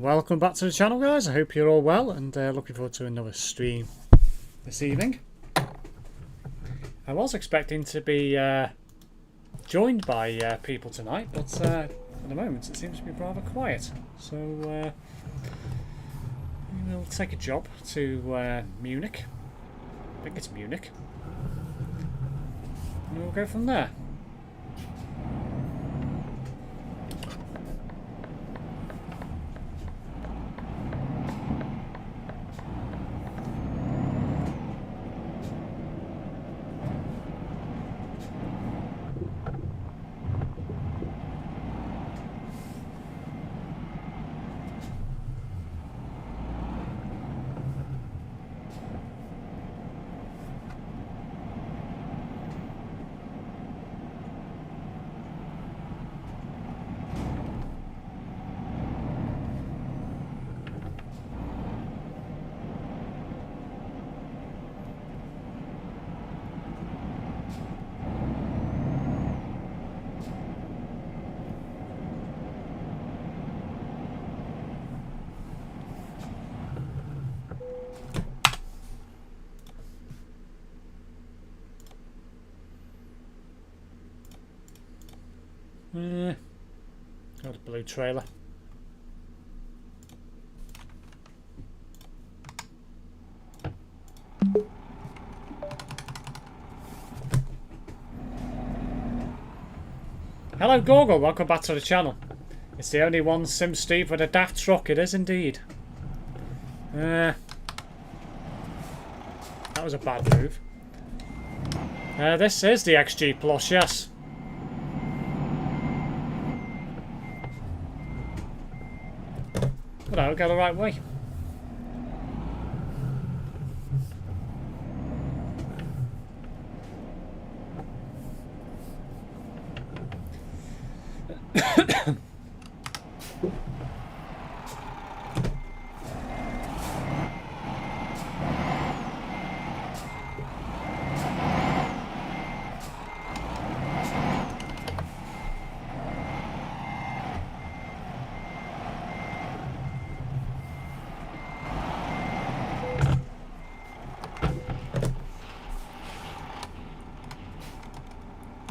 Welcome back to the channel, guys. I hope you're all well and looking forward to another stream this evening. I was expecting to be joined by people tonight, but at the moment it seems to be rather quiet. So we'll take a job to Munich. I think it's Munich. And we'll go from there. Got a blue trailer. Hello Gorgo, welcome back to the channel. It's the only one SimSteve with a daft truck, it is indeed. That was a bad move. This is the XG Plus, yes. But I'll go the right way.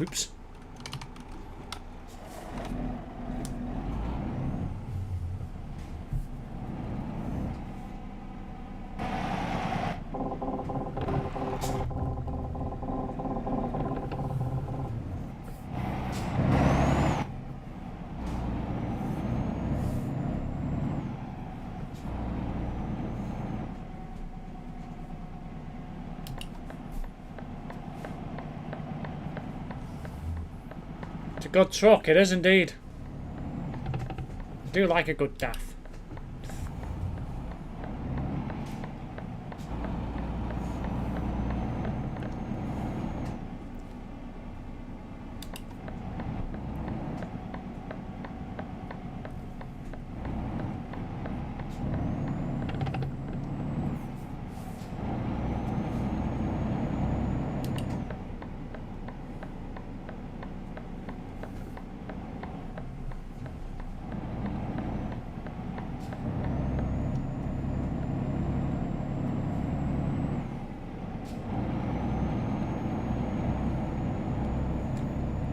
Oops. It's a good truck, it is indeed. I do like a good DAF.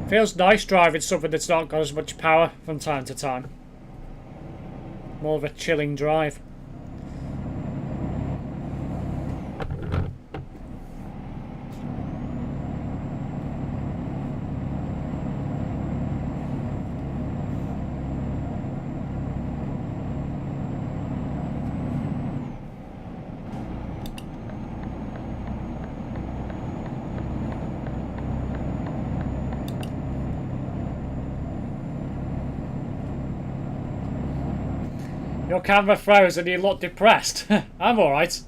Feels nice driving something that's not got as much power from time to time. More of a chilling drive. Your camera froze and you look depressed. I'm alright.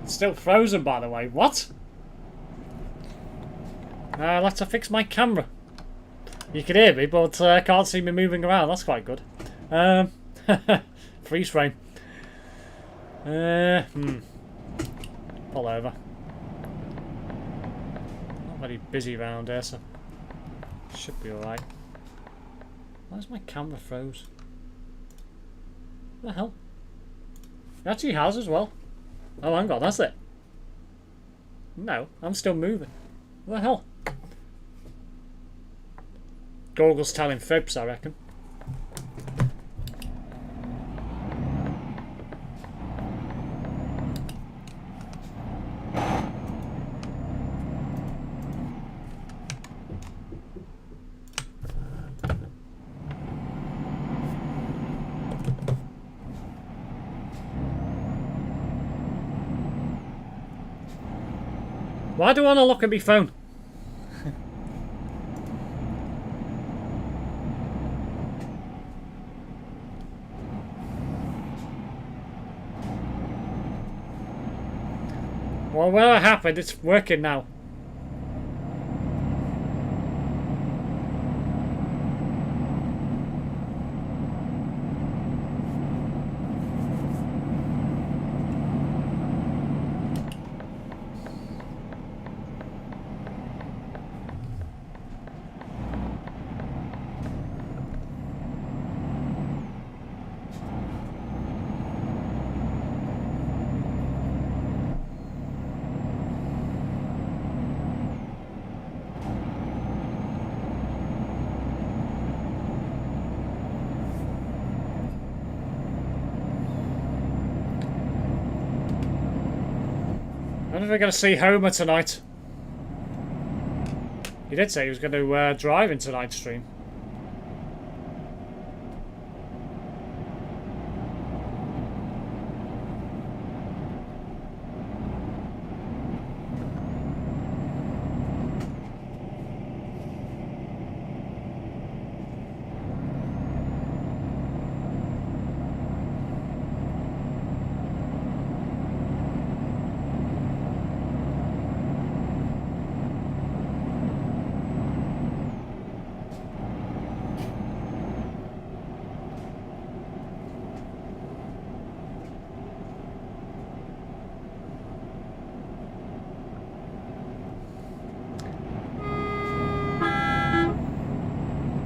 Still frozen, by the way. What? Let's fix my camera. You can hear me, but can't see me moving around. That's quite good. Freeze frame. Pull over. Not very busy around here, so should be alright. Why's my camera froze? What the hell? It actually has as well. Oh, hang on, that's it. No, I'm still moving. What the hell? Google's telling fibs, I reckon. Why do I want to look at my phone? Well, what happened? It's working now. I wonder if we're going to see Homer tonight. He did say he was going to drive in tonight's stream.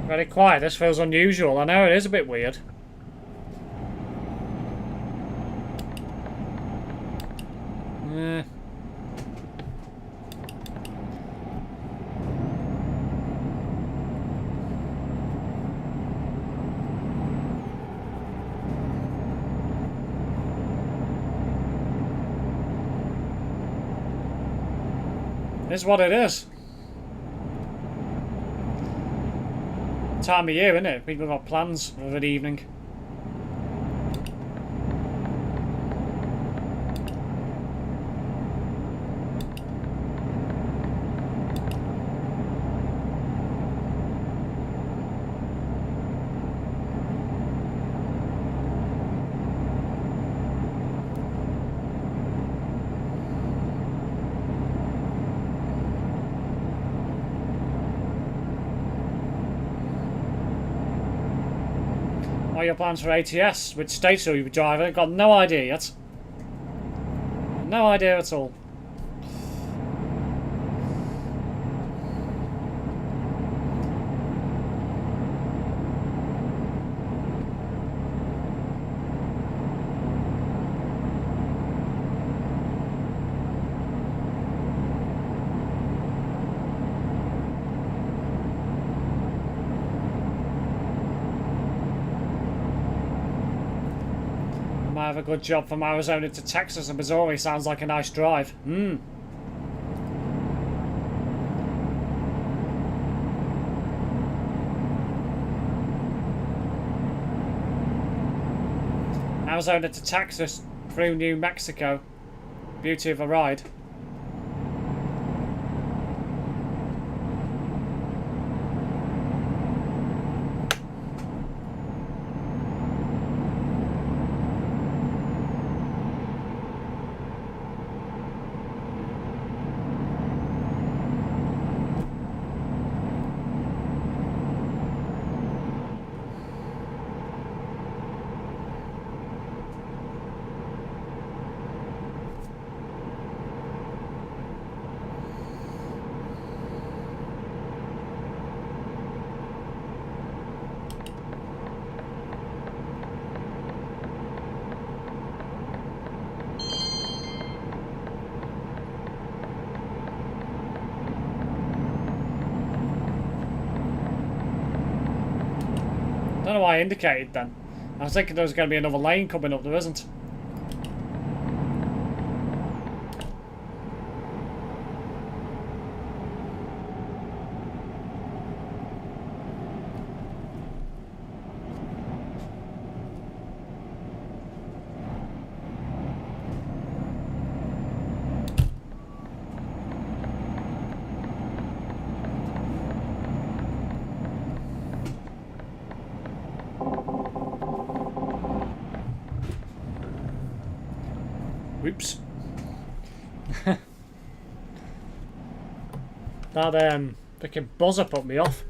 Very quiet. This feels unusual. I know it is a bit weird. It's what it is. Time of year, isn't it? People got plans of an evening. What are your plans for ATS? Which states will you be driving? I've got no idea yet. No idea at all. Might have a good job from Arizona to Texas and Missouri. Sounds like a nice drive. Arizona to Texas through New Mexico. Beauty of a ride. Don't know why I indicated then. I was thinking there was going to be another lane coming up, there isn't. Whoops. That freaking buzzer put me off.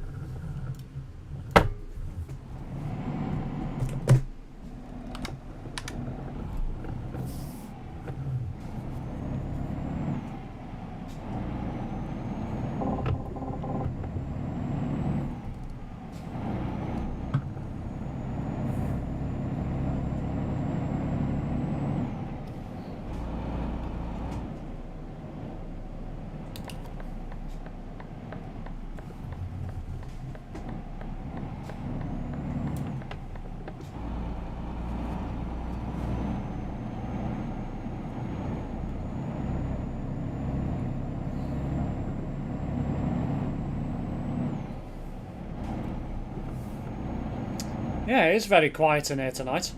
Yeah, it is very quiet in here tonight.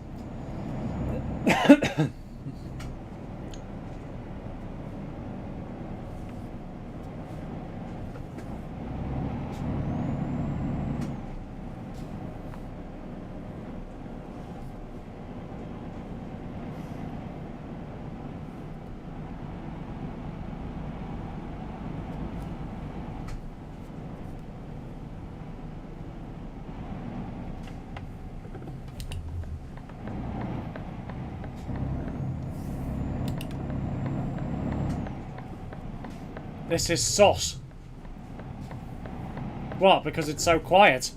This is sus. What? Because it's so quiet?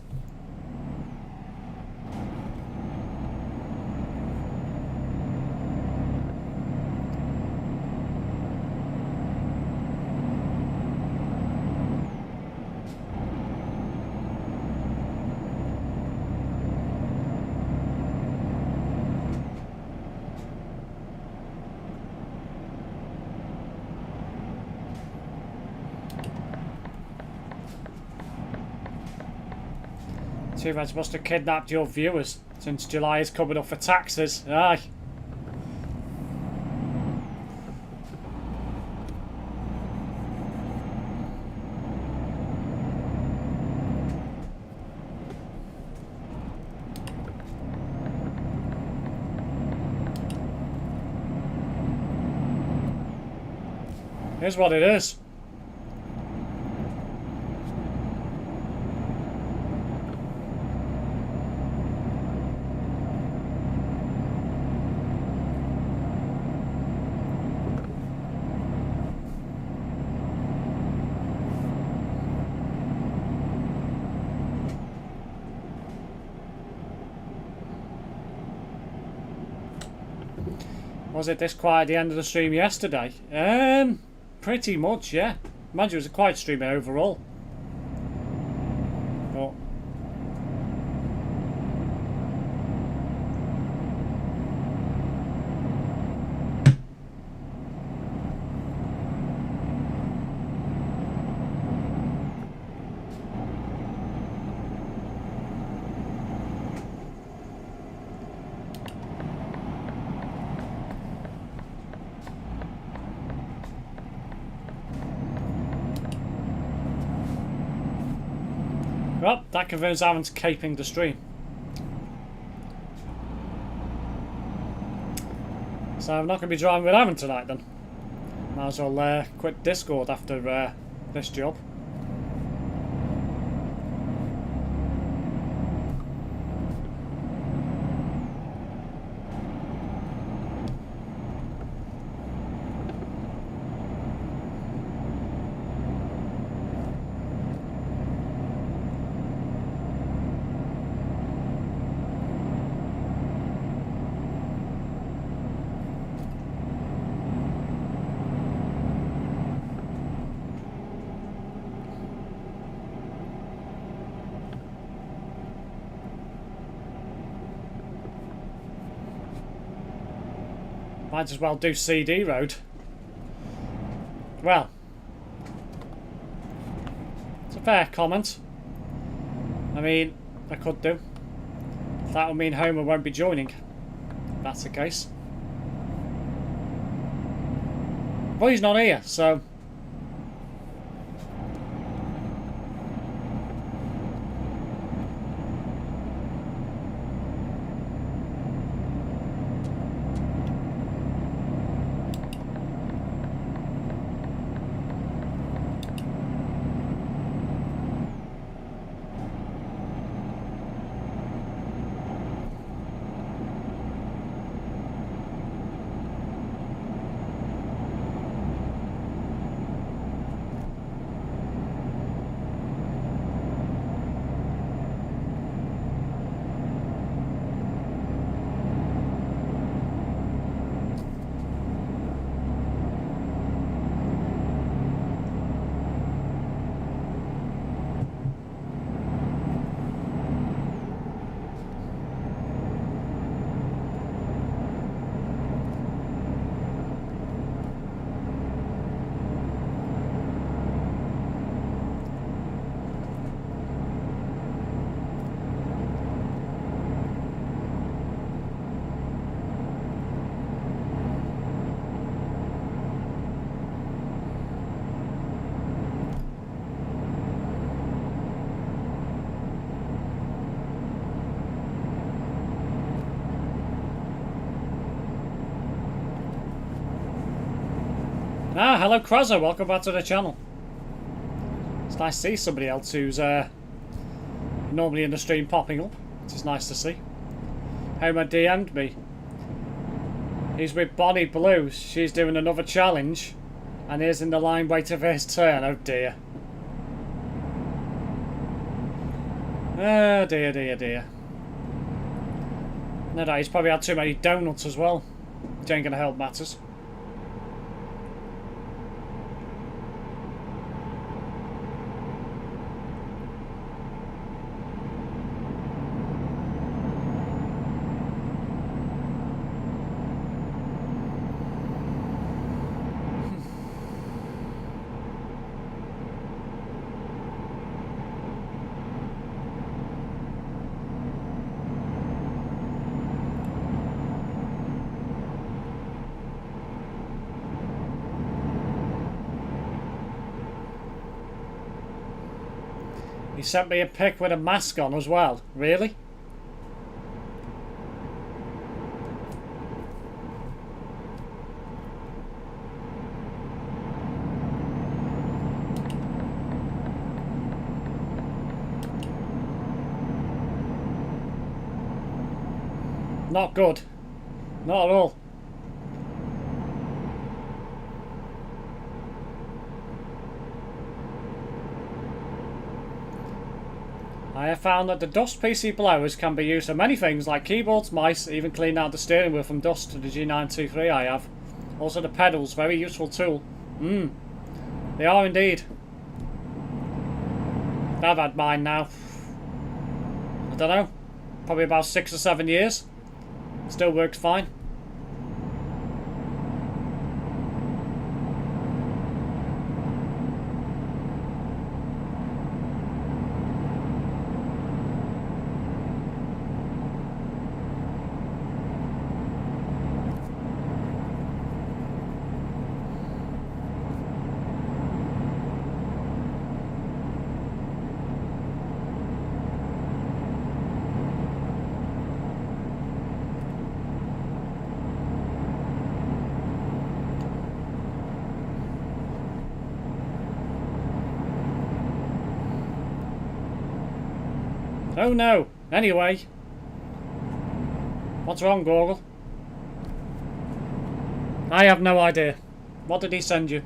Two-Reds must have kidnapped your viewers, since July is coming up for taxes. Aye. Here's what it is. Was it this quiet at the end of the stream yesterday? Pretty much, yeah. Mind you, it was a quiet stream overall. But well, that confirms I haven't caping the stream. So I'm not going to be driving with Aaron tonight then. Might as well quit Discord after this job. Might as well do CD Road. Well, it's a fair comment. I mean, I could do. That would mean Homer won't be joining. If that's the case. Well, he's not here, so... Ah, hello Kraza, welcome back to the channel. It's nice to see somebody else who's normally in the stream popping up. It is nice to see. Homer DM'd me. He's with Bonnie Blue. She's doing another challenge. And he's in the line waiting for his turn. Oh dear. Oh dear, dear, dear. No doubt he's probably had too many donuts as well. Which ain't gonna help matters. He sent me a pic with a mask on as well. Really? Not good. Not at all. I have found that the dust PC blowers can be used for many things like keyboards, mice, even clean out the steering wheel from dust to the G923 I have. Also the pedals, very useful tool. They are indeed. I've had mine now. I don't know. Probably about 6 or 7 years. Still works fine. Oh no! Anyway. What's wrong, Gorgle? I have no idea. What did he send you?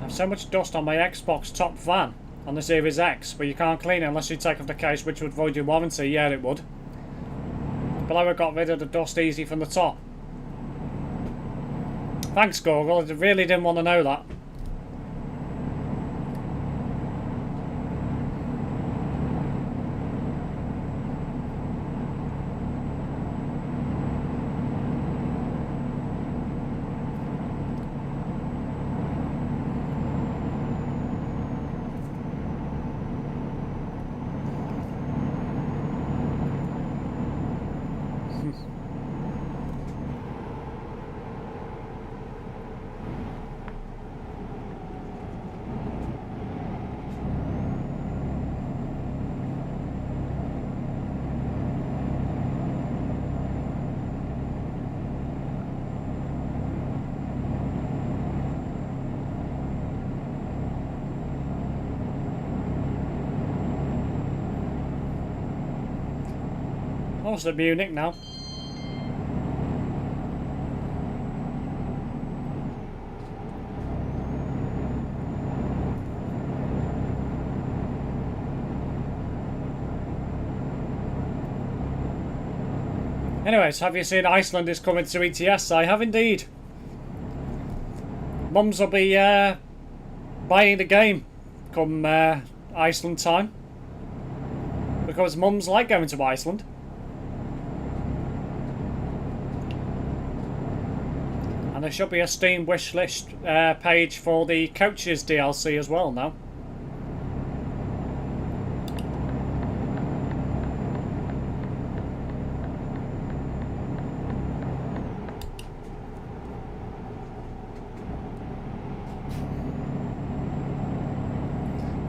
So much dust on my Xbox top fan on the Series X, but you can't clean it unless you take off the case, which would void your warranty. Yeah, it would. But I got rid of the dust easy from the top. Thanks, Gorgle. I really didn't want to know that. Almost at Munich now. Anyways, have you seen Iceland is coming to ETS? I have indeed. Mums will be buying the game come Iceland time. Because mums like going to Iceland. there should be a Steam wishlist page for the Coaches DLC as well now.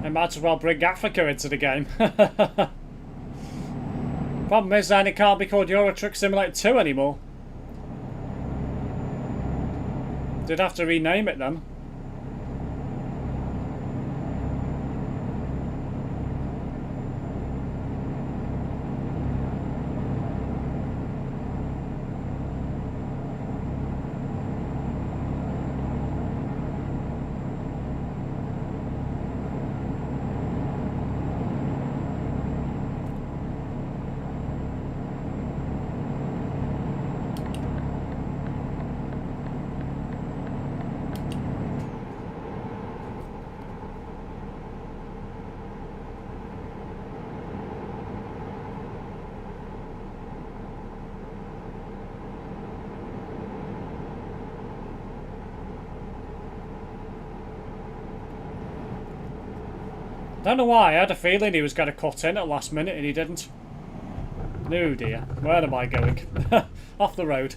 I might as well bring Africa into the game. Problem is then it can't be called Euro Truck Simulator 2 anymore. They'd have to rename it then. Don't know why, I had a feeling he was going to cut in at last minute and he didn't. No dear, where am I going? Off the road.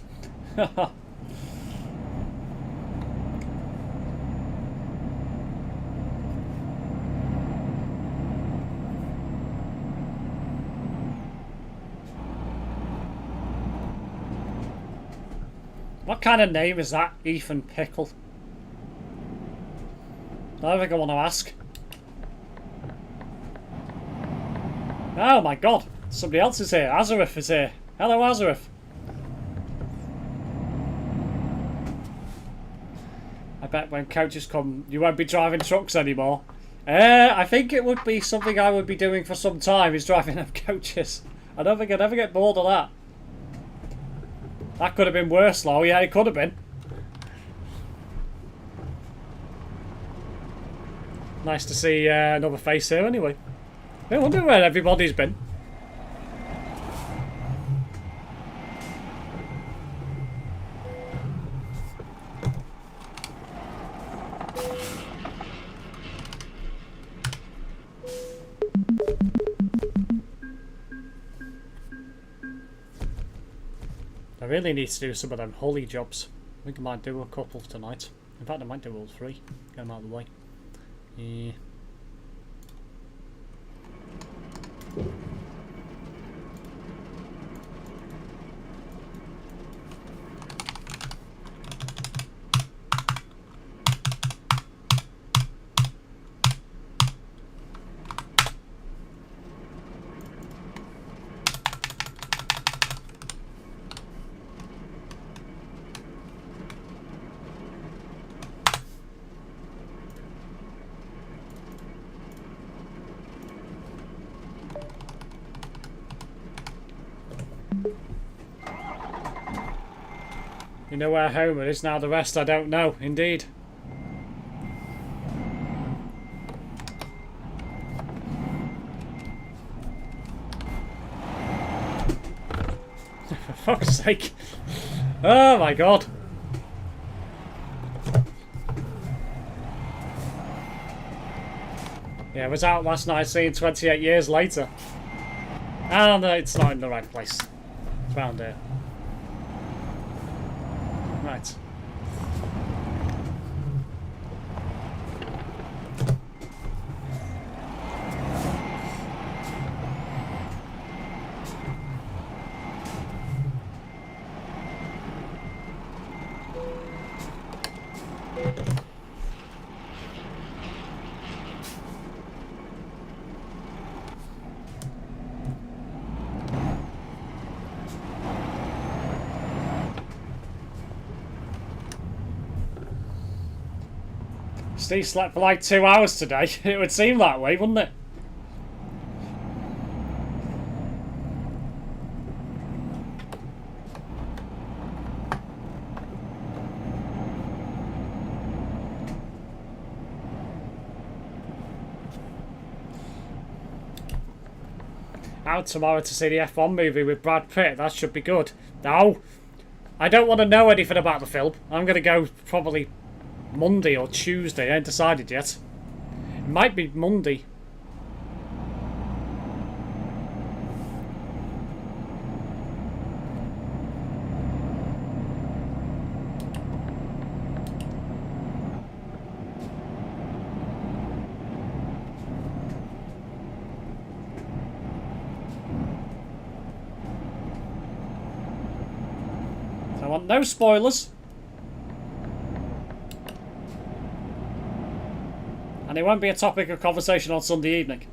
What kind of name is that, Ethan Pickle? I don't think I want to ask. Oh my god, somebody else is here. Azareth is here. Hello, Azareth. I bet when coaches come, you won't be driving trucks anymore. I think it would be something I would be doing for some time, is driving them coaches. I don't think I'd ever get bored of that. That could have been worse, though. Yeah, it could have been. Nice to see another face here anyway. I wonder where everybody's been. I really need to do some of them holy jobs. I think I might do a couple tonight. In fact, I might do all three. Get them out of the way. Yeah. You know where Homer is now, the rest I don't know, indeed. For fuck's sake. Oh my god. Yeah, I was out last night seeing 28 years later. Oh no, it's not in the right place. It's round here. Right. Steve slept for like 2 hours today. It would seem that way, wouldn't it? Out tomorrow to see the F1 movie with Brad Pitt. That should be good. No, I don't want to know anything about the film. I'm going to go probably Monday or Tuesday. I ain't decided yet. It might be Monday. I want no spoilers. And it won't be a topic of conversation on Sunday evening.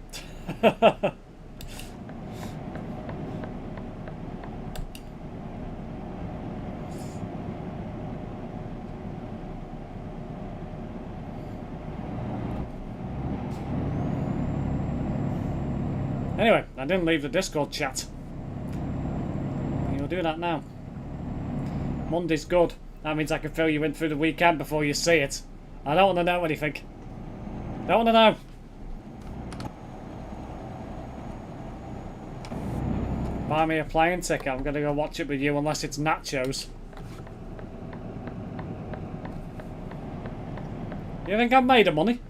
Anyway, I didn't leave the Discord chat. You'll do that now. Monday's good. That means I can fill you in through the weekend before you see it. I don't want to know anything. Don't want to know. Buy me a plane ticket. I'm going to go watch it with you unless it's nachos. You think I've made of money?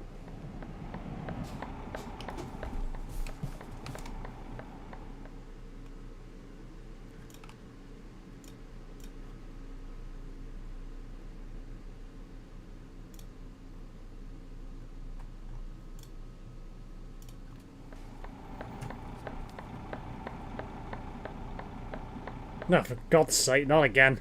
No, for God's sake, not again.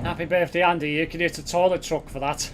Happy birthday, Andy. You can use a toilet truck for that.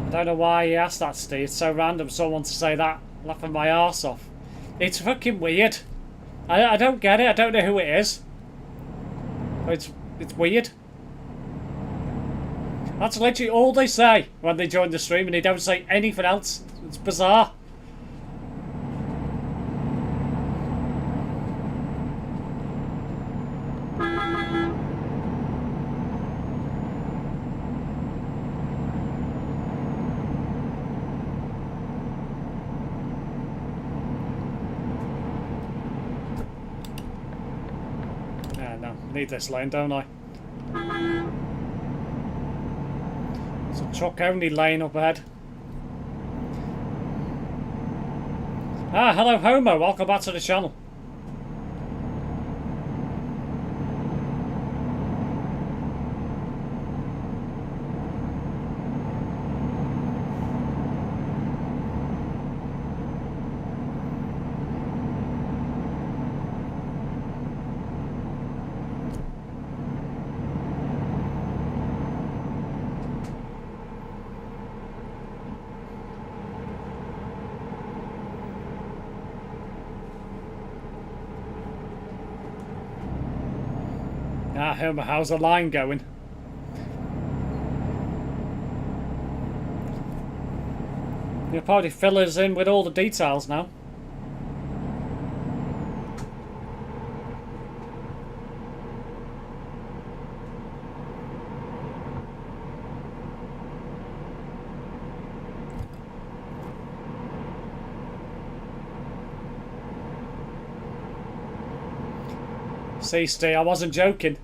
I don't know why you asked that, Steve. It's so random someone to say that, laughing my arse off. It's fucking weird. I don't get it. I don't know who it is. But it's weird. That's literally all they say when they join the stream, and they don't say anything else. It's bizarre. Need this lane, don't I? It's a truck only lane up ahead. Ah, hello Homo, welcome back to the channel. Ah, Homer, how's the line going? You'll probably fill us in with all the details now. See, Steve, I wasn't joking.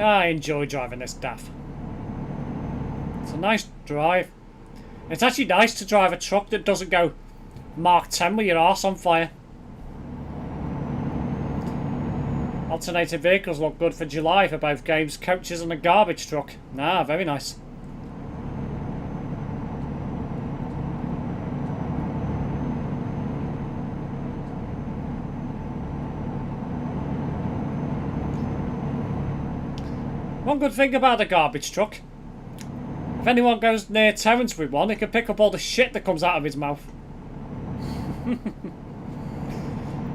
I enjoy driving this DAF. It's a nice drive. It's actually nice to drive a truck that doesn't go Mark 10 with your arse on fire. Alternated vehicles look good for July for both games, coaches and a garbage truck. Ah, very nice. One good thing about a garbage truck, if anyone goes near Terence with one, he can pick up all the shit that comes out of his mouth.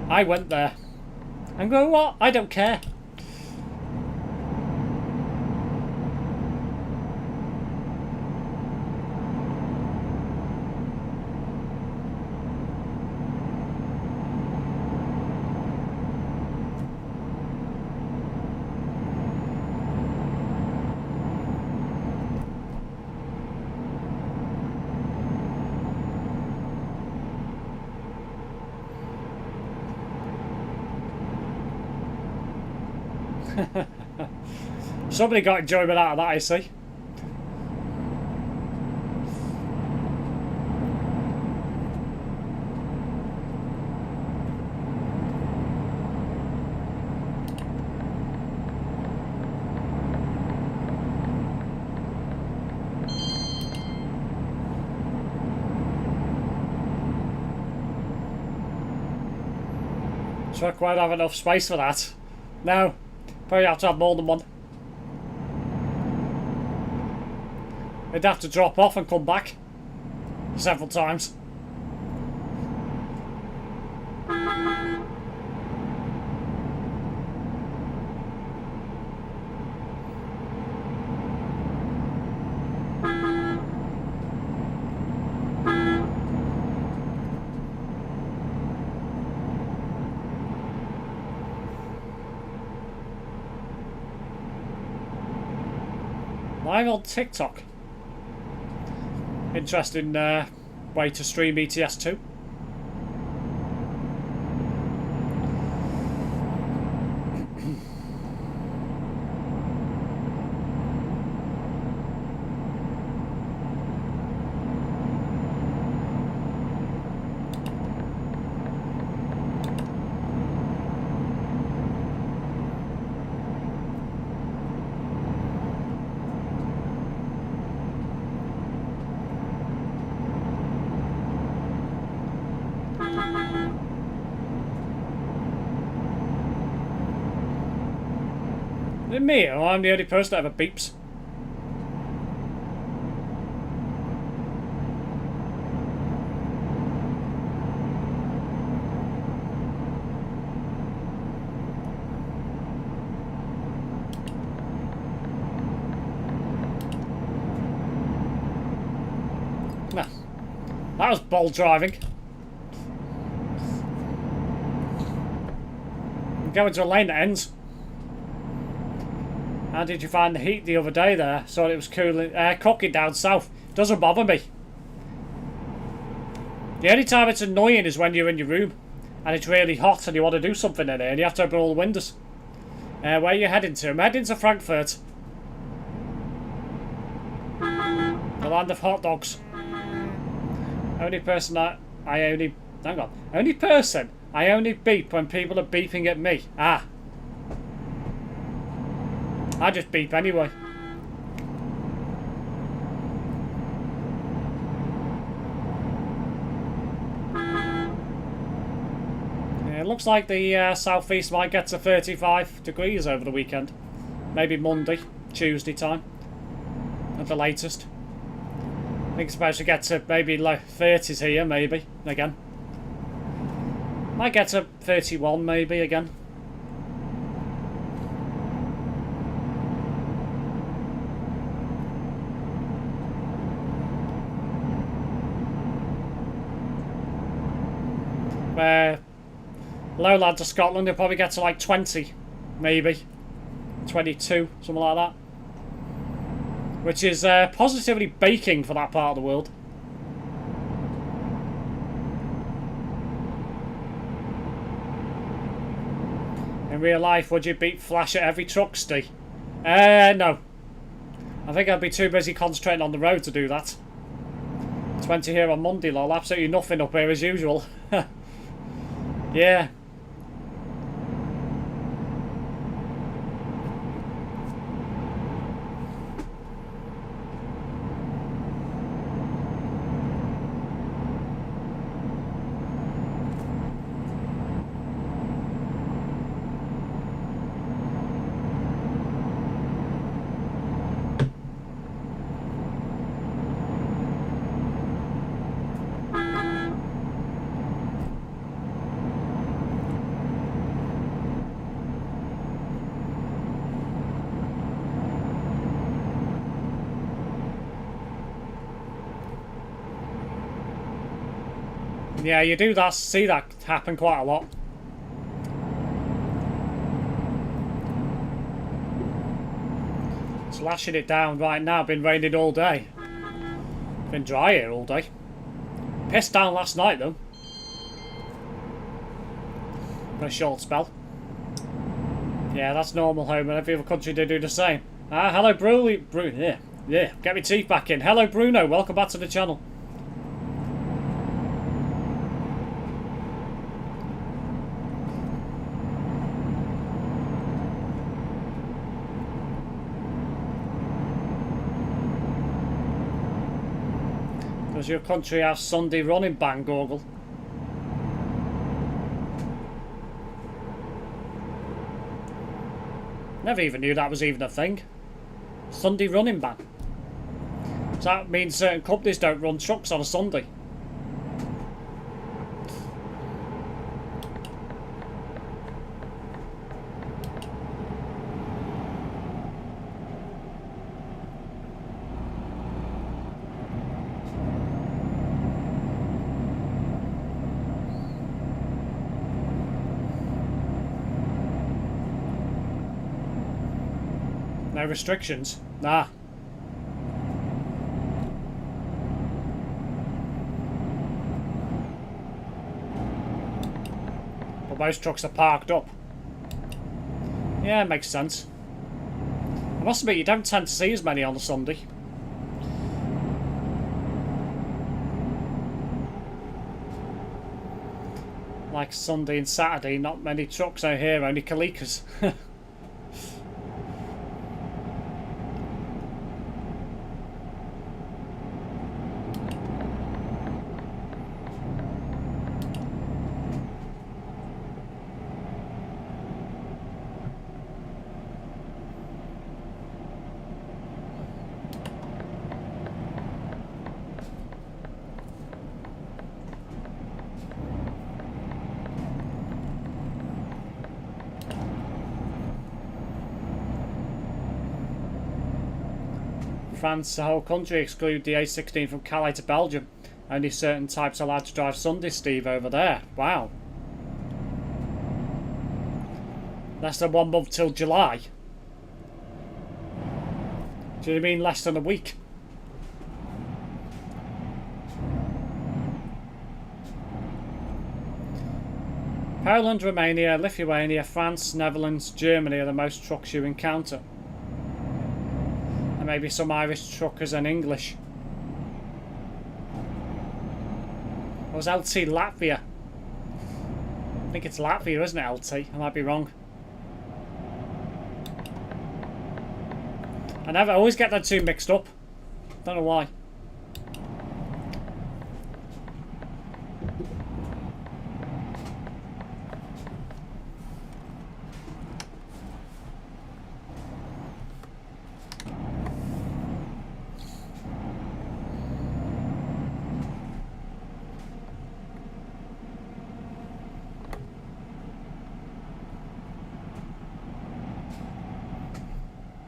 I went there. I'm going, what? I don't care. Somebody got enjoyment out of that, I see. So I quite have enough space for that. No, probably have to have more than one. They'd have to drop off and come back several times. Live on TikTok. Interesting way to stream ETS2. Is it me or I'm the only person that ever beeps? Nah, that was bold driving. I'm going to a lane that ends. How did you find the heat the other day there? Thought it was cooking down south. Doesn't bother me. The only time it's annoying is when you're in your room and it's really hot and you want to do something in there and you have to open all the windows. Where are you heading to? I'm heading to Frankfurt. The land of hot dogs. Only person Only person I only beep when people are beeping at me. Ah. I just beep anyway. Yeah, it looks like the southeast might get to 35 degrees over the weekend. Maybe Monday, Tuesday time at the latest. I think it's supposed to get to maybe like 30s here, maybe, again. Might get to 31 maybe again. Lowlands of Scotland, they'll probably get to like 20, maybe 22, something like that, which is positively baking for that part of the world. In real life, would you beat Flash at every truck, Steve? No. I think I'd be too busy concentrating on the road to do that. 20 here on Monday, lol. Absolutely nothing up here as usual. Yeah. Yeah, you do that. See that happen quite a lot. It's lashing it down right now. Been raining all day. Been dry here all day. Pissed down last night though. For a short spell. Yeah, that's normal home, and every other country they do the same. Ah, hello Bruno. Yeah, get my teeth back in. Hello Bruno, welcome back to the channel. Does your country have Sunday running ban, Google? Never even knew that was even a thing. Sunday running ban. So that means certain companies don't run trucks on a Sunday. No restrictions? Nah. But most trucks are parked up. Yeah, it makes sense. I must admit, you don't tend to see as many on a Sunday. Like Sunday and Saturday, not many trucks out here, only Kalikas. France, the whole country, exclude the A16 from Calais to Belgium. Only certain types are allowed to drive Sunday, Steve, over there. Wow. Less than 1 month till July. Do you mean less than a week? Poland, Romania, Lithuania, France, Netherlands, Germany are the most trucks you encounter. And maybe some Irish truckers and English. Or was LT Latvia? I think it's Latvia, isn't it, LT? I might be wrong. I always get that two mixed up. Don't know why.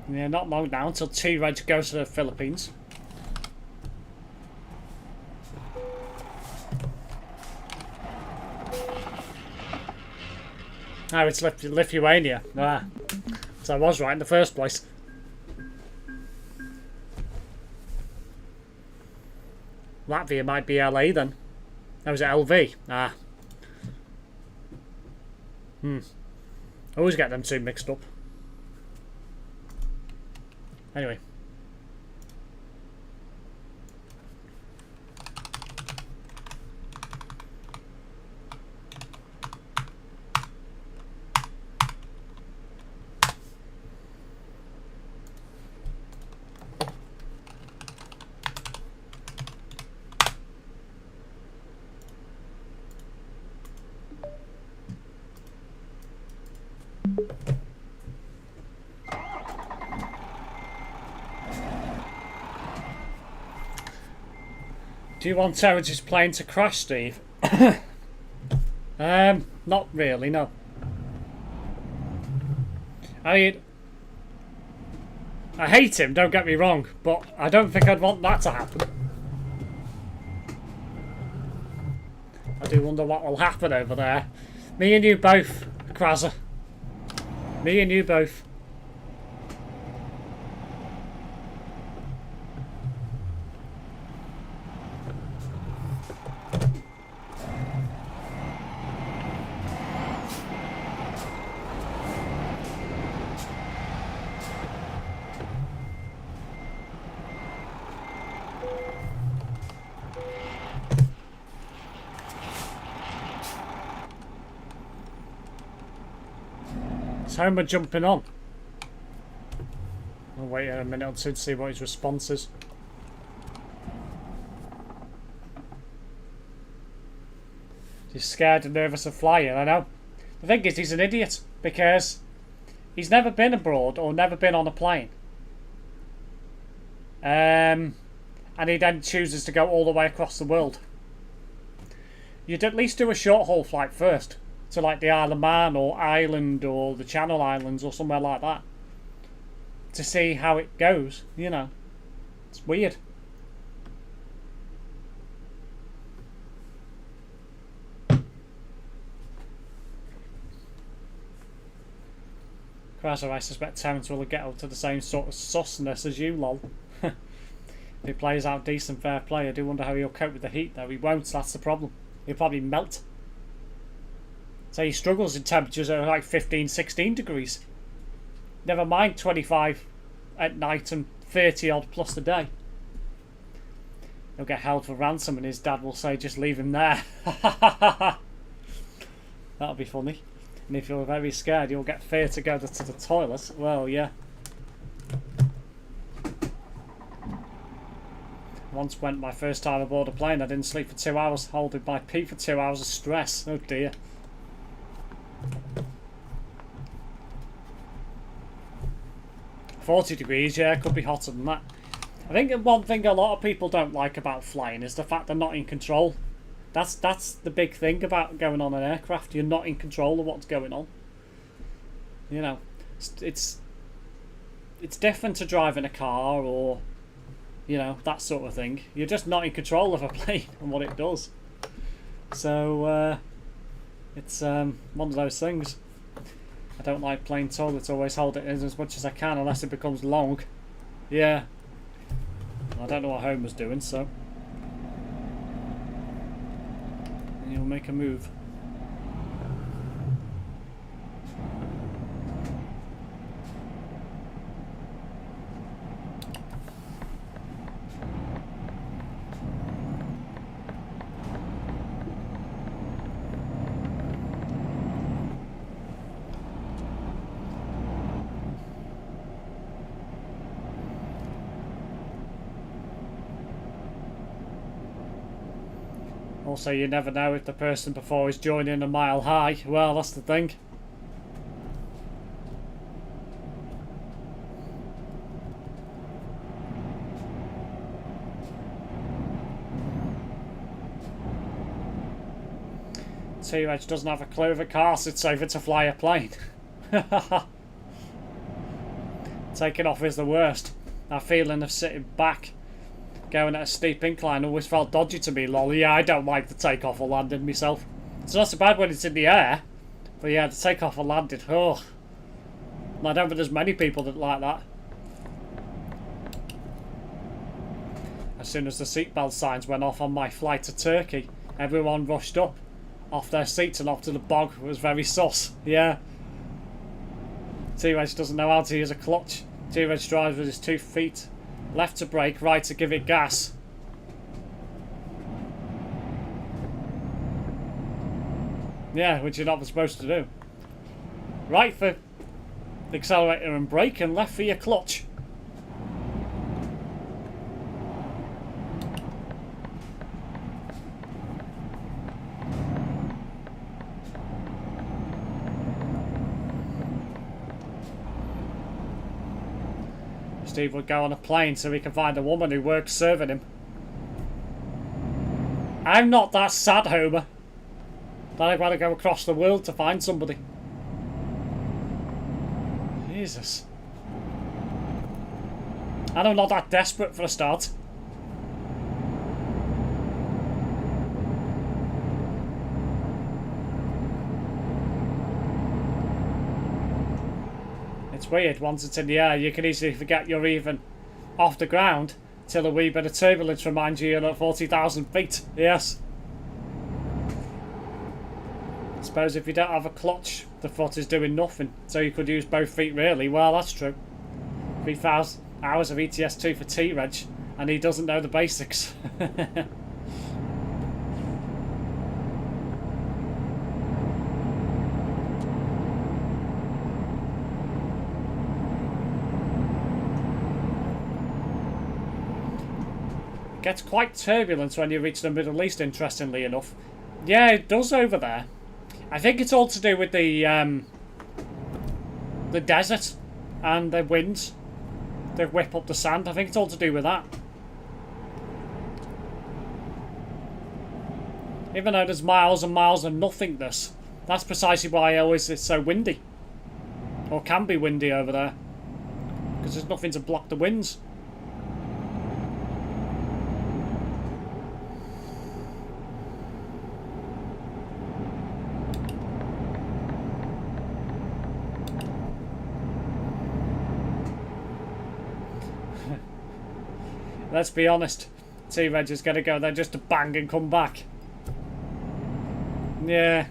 Yeah, not long now until T-Reg goes to the Philippines. Oh, it's Lithuania. Ah, so I was right in the first place. Latvia might be LA then. That was LV. Ah. I always get them two mixed up. Anyway. Do you want Terrance's plane to crash, Steve? Not really, no. I mean, I hate him, don't get me wrong, but I don't think I'd want that to happen. I do wonder what will happen over there. Me and you both, Krasser. Me and you both. Is Homer jumping on? I'll wait a minute or two to see what his response is. He's scared and nervous of flying, I know. The thing is, he's an idiot, because he's never been abroad or never been on a plane. And he then chooses to go all the way across the world. You'd at least do a short haul flight first, to like the Isle of Man or Ireland or the Channel Islands or somewhere like that, to see how it goes, you know. It's weird. Krasser, I suspect Terrence will get up to the same sort of susness as you, lol. If he plays out decent fair play, I do wonder how he'll cope with the heat though. He won't, that's the problem. He'll probably melt. So he struggles in temperatures that are like 15, 16 degrees. Never mind 25 at night and 30 odd plus a day. He'll get held for ransom and his dad will say, just leave him there. That'll be funny. And if you're very scared, you'll get fear to go to the toilet. Well, yeah. Once went my first time aboard a plane, I didn't sleep for 2 hours, holding my pee for 2 hours of stress. Oh dear. $40 degrees, yeah, could be hotter than that. I think one thing a lot of people don't like about flying is the fact they're not in control. That's the big thing about going on an aircraft. You're not in control of what's going on. You know, it's different to driving a car or, you know, that sort of thing. You're just not in control of a plane and what it does. So it's one of those things. I don't like plane toilets. Always hold it in as much as I can unless it becomes long. Yeah. I don't know what Homer's doing, so he'll make a move. Also, you never know if the person before is joining a mile high. Well, that's the thing. T-Reg doesn't have a clue if a car sits safer to fly a plane. Taking off is the worst. That feeling of sitting back going at a steep incline always felt dodgy to me, lol. Yeah, I don't like the takeoff or landing myself. It's not so bad when it's in the air, but yeah, the takeoff or landing, oh. I don't think there's many people that like that. As soon as the seatbelt signs went off on my flight to Turkey, everyone rushed up off their seats and off to the bog. It was very sus. Yeah. T-Rex doesn't know how to use a clutch. T-Reg drives with his 2 feet. Left to brake, right to give it gas. Yeah, which you're not supposed to do. Right for the accelerator and brake, and left for your clutch. Steve would go on a plane so he can find a woman who works serving him. I'm not that sad, Homer, that I've got to go across the world to find somebody. Jesus. And I'm not that desperate for a start. It's weird, once it's in the air you can easily forget you're even off the ground till a wee bit of turbulence reminds you you're at 40,000 feet. Yes. I suppose if you don't have a clutch, the foot is doing nothing, so you could use both feet really. Well, that's true. 3,000 hours of ETS2 for T-Reg, and he doesn't know the basics. Gets quite turbulent when you reach the Middle East, interestingly enough. Yeah, it does over there. I think it's all to do with the desert and the winds that whip up the sand. I think it's all to do with that. Even though there's miles and miles of nothingness, that's precisely why it's so windy. Or can be windy over there. Because there's nothing to block the winds. Let's be honest, T-Reg is going to go there just to bang and come back. Yeah.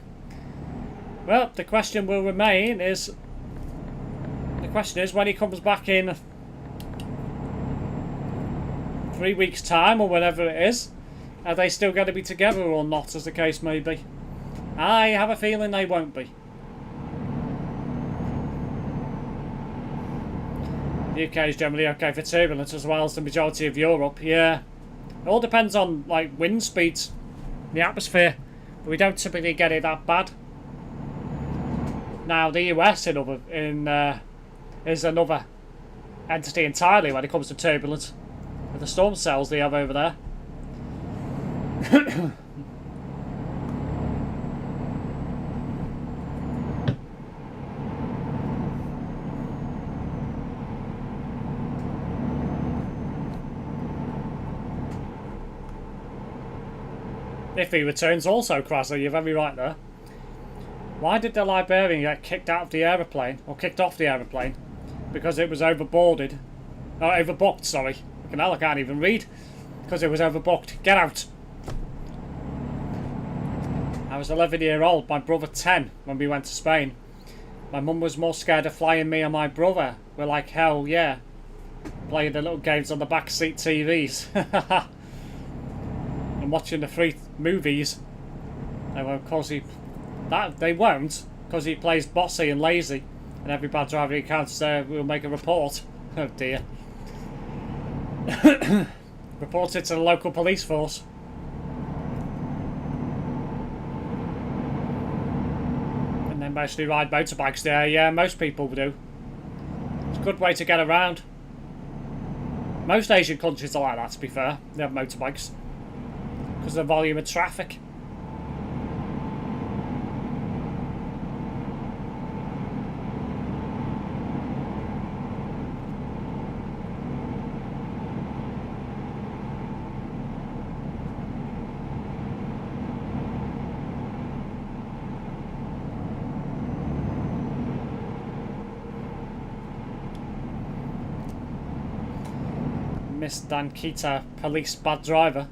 Well, the question will remain is... The question is, when he comes back in 3 weeks' time, or whatever it is, are they still going to be together or not, as the case may be? I have a feeling they won't be. The UK is generally okay for turbulence as well as the majority of Europe, yeah. It all depends on, like, wind speeds in the atmosphere, but we don't typically get it that bad. Now, the US is another entity entirely when it comes to turbulence, with the storm cells they have over there. If he returns also, Krasser, you're very right there. Why did the Liberian get kicked out of the aeroplane, or kicked off the aeroplane? Because it was overboarded. Oh, overbooked, sorry. Fucking hell, I can't even read. Because it was overbooked. Get out! I was 11 years old, my brother 10, when we went to Spain. My mum was more scared of flying me and my brother. We're like, hell yeah. Playing the little games on the backseat TVs. And watching the free movies. And of course they won't, because he plays bossy and lazy, and every bad driver he encounters there will make a report. Oh dear. Report it to the local police force. And then mostly ride motorbikes there. Yeah, most people do. It's a good way to get around. Most Asian countries are like that, to be fair. They have motorbikes because of the volume of traffic. Miss Dankita, police bad driver.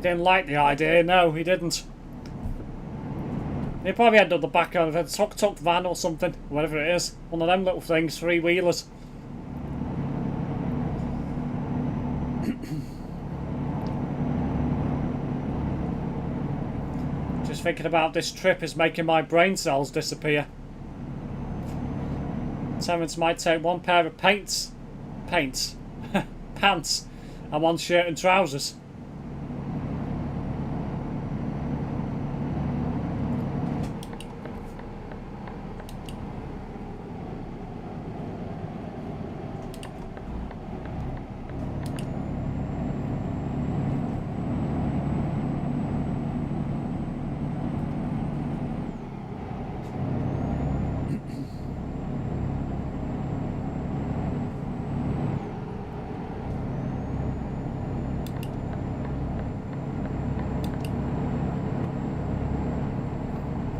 didn't like the idea, no, he didn't. He probably ended up the back of a tuk-tuk van or something, whatever it is. One of them little things, three-wheelers. Just thinking about this trip is making my brain cells disappear. Terrence might take one pair of pants, and one shirt and trousers.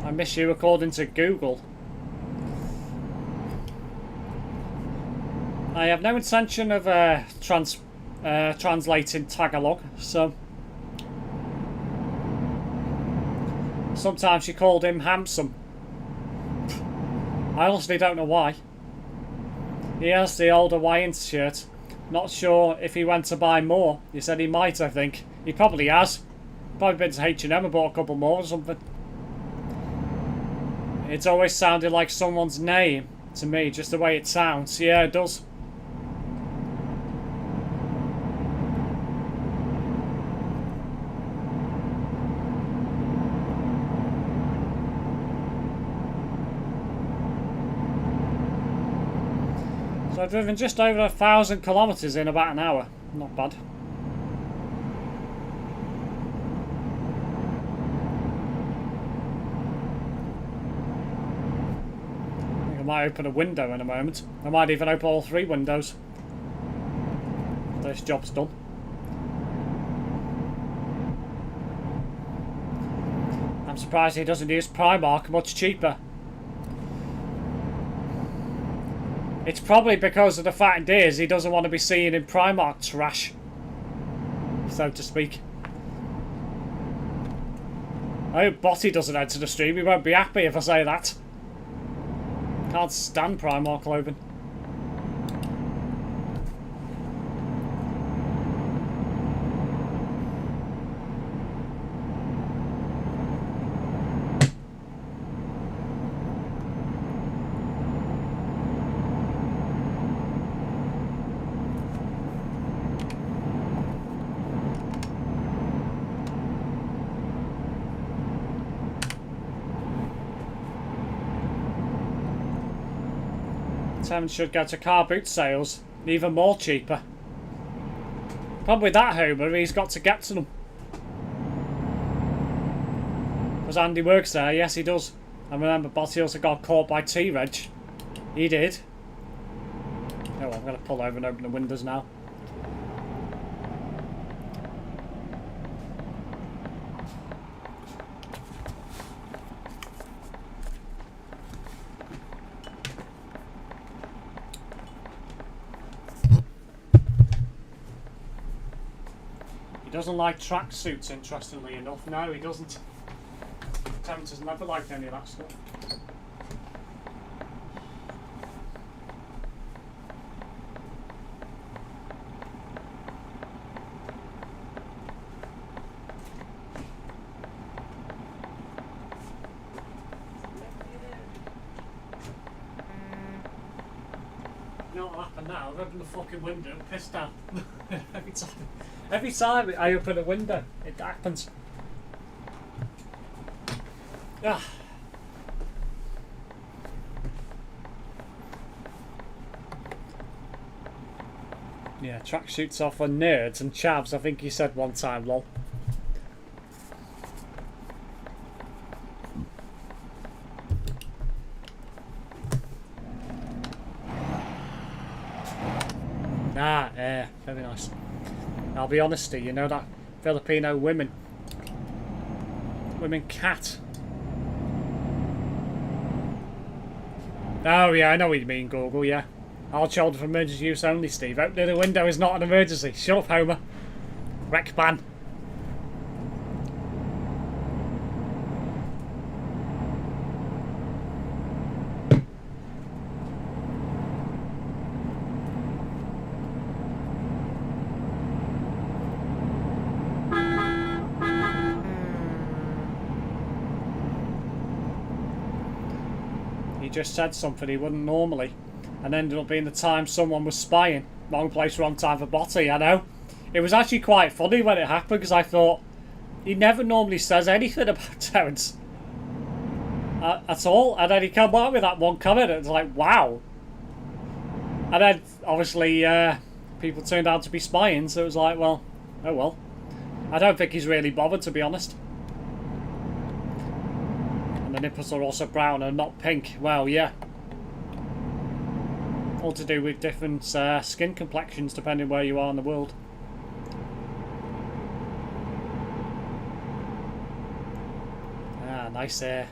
I miss you according to Google. I have no intention of translating Tagalog, so sometimes she called him handsome. I honestly don't know why. He has the old Hawaiian shirt. Not sure if he went to buy more. He said he might, I think. He probably has. Probably been to H&M and bought a couple more or something. It's always sounded like someone's name to me, just the way it sounds. Yeah, it does. So I've driven just over 1,000 kilometres in about an hour. Not bad. I might open a window in a moment. I might even open all 3 windows. This job's done. I'm surprised he doesn't use Primark, much cheaper. It's probably because of the fact is he doesn't want to be seen in Primark trash, so to speak. I hope Botty doesn't enter the stream. He won't be happy if I say that. Can't stand Primark clothing. Terrence should go to car boot sales, even more cheaper. Probably that Homer, he's got to get to them. Because Andy works there, yes he does. I remember Botty also got caught by T-Reg. He did. Oh well, I'm going to pull over and open the windows now. He doesn't like tracksuits, interestingly enough. No, he doesn't. Terrence has never liked any of that stuff. You know what'll happen now? I've opened the fucking window and pissed out. Every time I open a window, it happens. Ah. Yeah, tracksuits are for nerds and chavs, I think he said one time, lol. Very nice. I'll be honest to you, you know that Filipino women cat. Oh yeah, I know what you mean, Google, yeah. All children for emergency use only, Steve. Opening the window is not an emergency. Shut up, Homer. Wreck ban. just said something he wouldn't normally, and ended up being the time someone was spying. Wrong place, wrong time for Botty, I know. It was actually quite funny when it happened, because I thought, he never normally says anything about Terence. At all, and then he came out with that one comment, and it's like, wow. And then, obviously, people turned out to be spying, so it was like, well, oh well. I don't think he's really bothered, to be honest. And the nipples are also brown and not pink. Well, yeah. All to do with different skin complexions, depending where you are in the world. Ah, nice hair.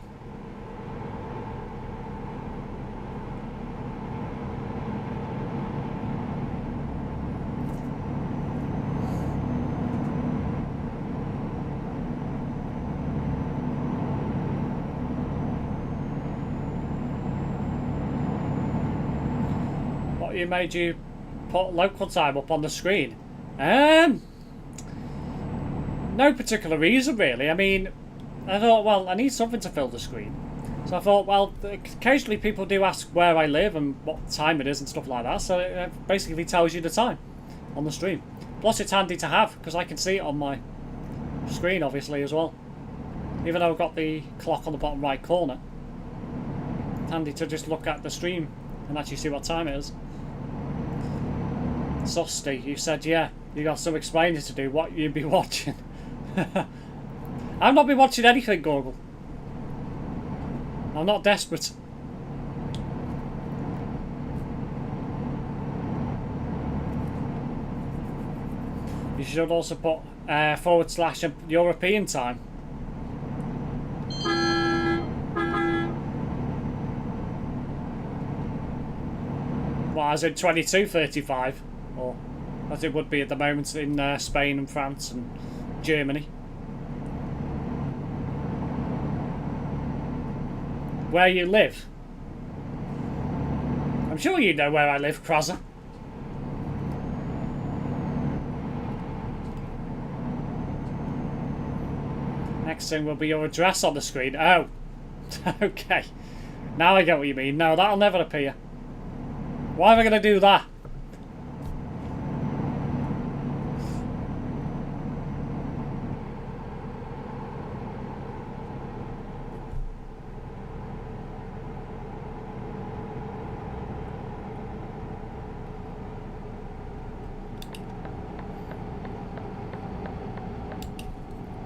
What made you put local time up on the screen? No particular reason, really. I mean, I thought, well, I need something to fill the screen. So I thought, well, occasionally people do ask where I live and what time it is and stuff like that. So it basically tells you the time on the stream. Plus, it's handy to have because I can see it on my screen, obviously, as well. Even though I've got the clock on the bottom right corner. It's handy to just look at the stream and actually see what time it is. Susty, you said, yeah, you got some explaining to do, what you'd be watching. I've not been watching anything, Google. I'm not desperate. You should also put / European time. Well, as in 22:35. Or as it would be at the moment in Spain and France and Germany. Where you live? I'm sure you know where I live, Krazza. Next thing will be your address on the screen. Oh, okay. Now I get what you mean. No, that'll never appear. Why am I going to do that?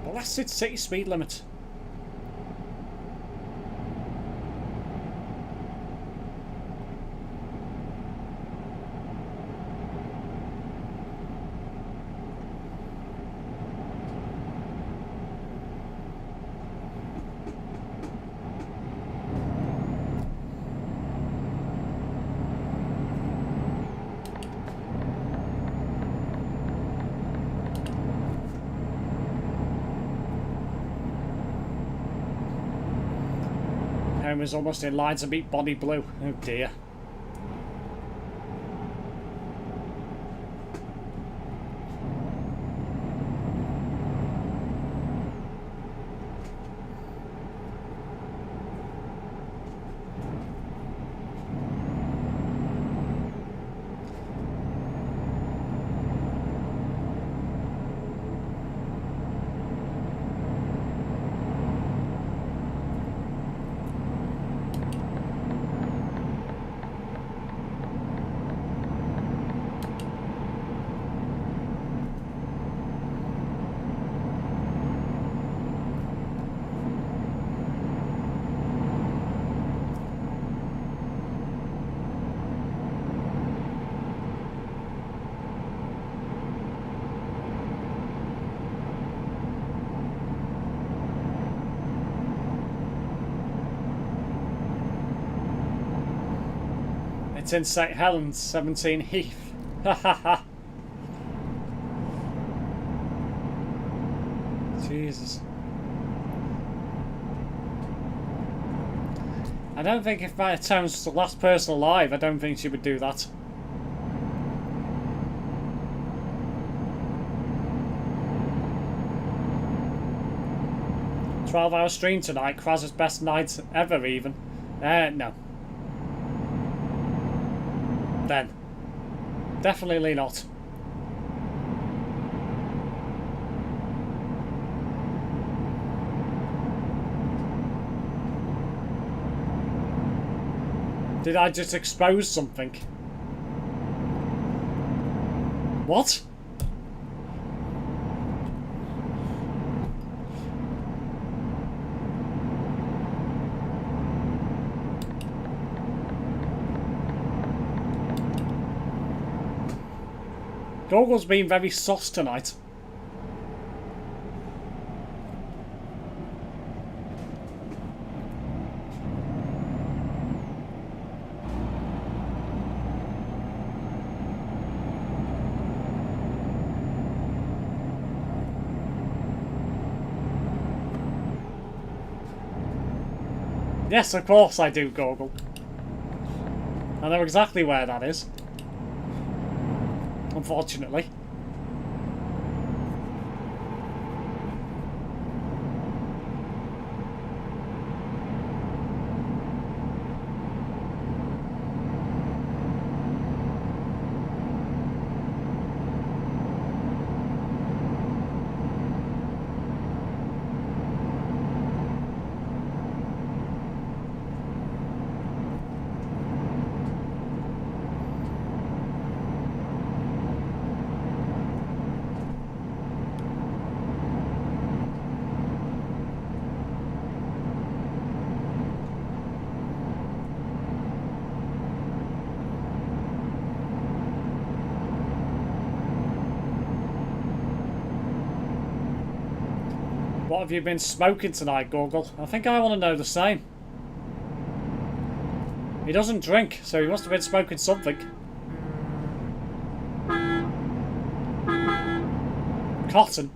Blasted city speed limit. Was almost in line to beat Bonnie Blue. Oh dear. It's in St. Helens, 17 Heath. Jesus. I don't think if my Terence was the last person alive, I don't think she would do that. "12-hour stream tonight, Kraz's best night ever even." No. then. Definitely not. Did I just expose something? What? Google's been very sus tonight. Yes, of course I do, Google. I know exactly where that is. Unfortunately. What have you been smoking tonight, Google? I think I want to know the same. He doesn't drink, so he must have been smoking something. Cotton.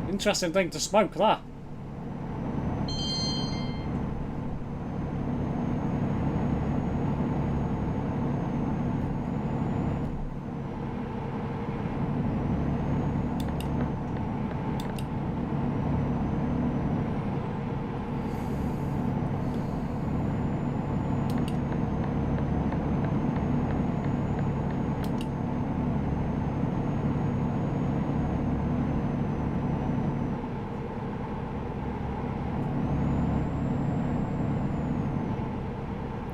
Interesting thing to smoke, that.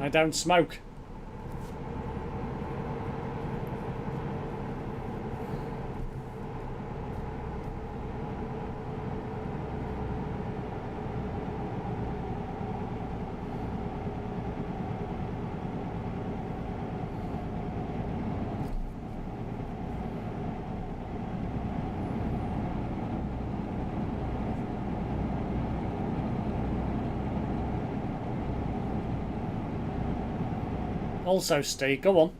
I don't smoke. Also, Steve, go on.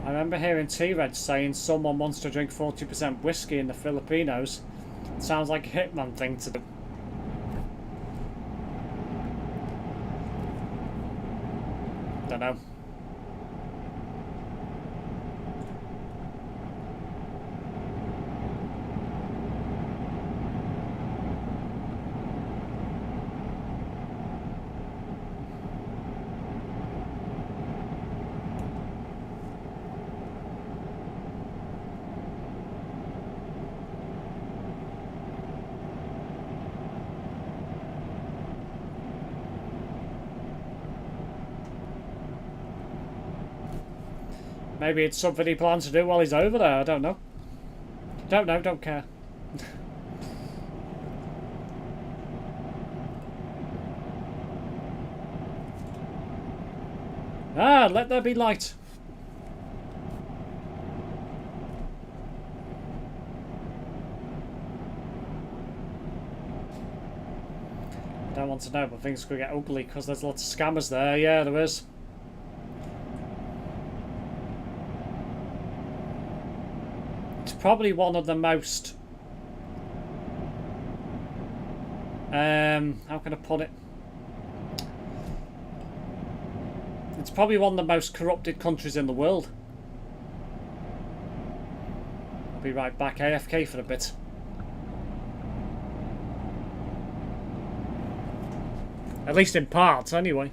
I remember hearing T-Red saying someone wants to drink 40% whiskey in the Filipinos. Sounds like a hitman thing to do. Don't know. Maybe it's something he plans to do while he's over there, I don't know. Don't know, don't care. Ah, let there be light. Don't want to know, but things could get ugly because there's lots of scammers there. Yeah, there is. It's probably one of the most How can I put it? It's probably one of the most corrupted countries in the world. I'll be right back. AFK for a bit. At least in parts, anyway.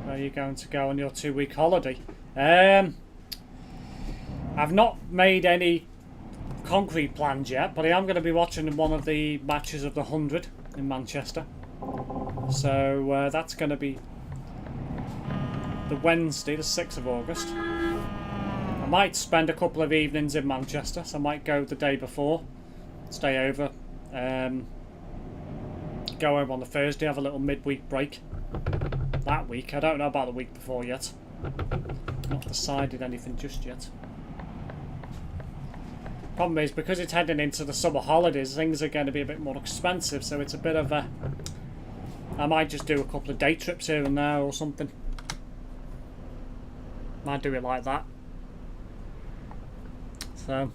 Where are you going to go on your 2-week holiday? I've not made any concrete plans yet, but I am going to be watching one of the matches of the 100 in Manchester. So that's going to be the Wednesday, the 6th of August. I might spend a couple of evenings in Manchester, so I might go the day before, stay over, go home on the Thursday, have a little midweek break. That week, I don't know about the week before yet. Not decided anything just yet. Problem is, because it's heading into the summer holidays, things are going to be a bit more expensive, so it's a bit of a... I might just do a couple of day trips here and there or something. Might do it like that. So...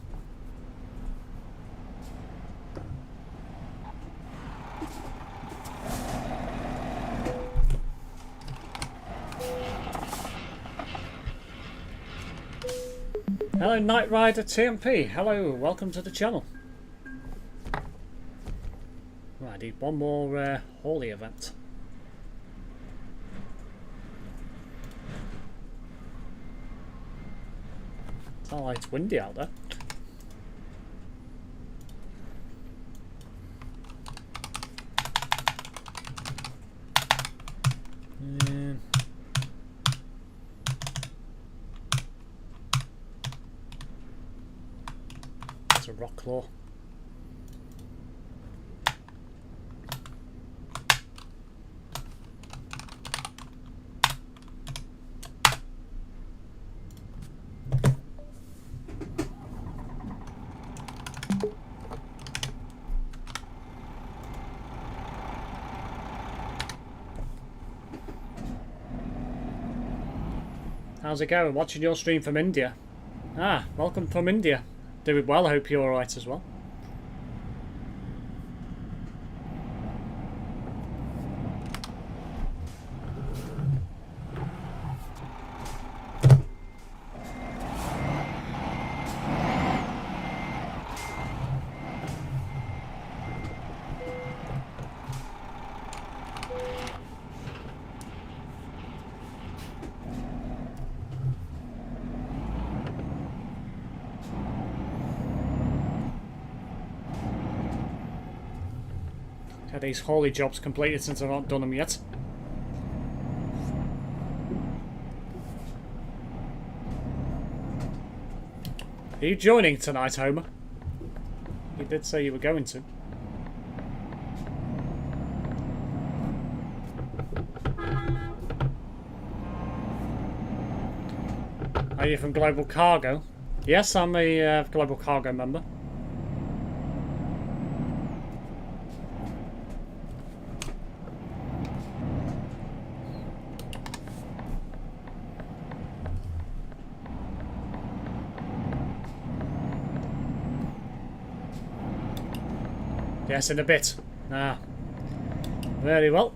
Hello, Knight Rider TMP. Hello, welcome to the channel. Right, I need one more Hawley event. It's not like it's windy out there. It's a rock claw. How's it going? Watching your stream from India. Ah, welcome from India. Doing well, I hope you're alright as well. Had these Hawley jobs completed since I've not done them yet. Are you joining tonight, Homer? You did say you were going to. Are you from Global Cargo? Yes, I'm a Global Cargo member. Yes, in a bit. Ah, very well.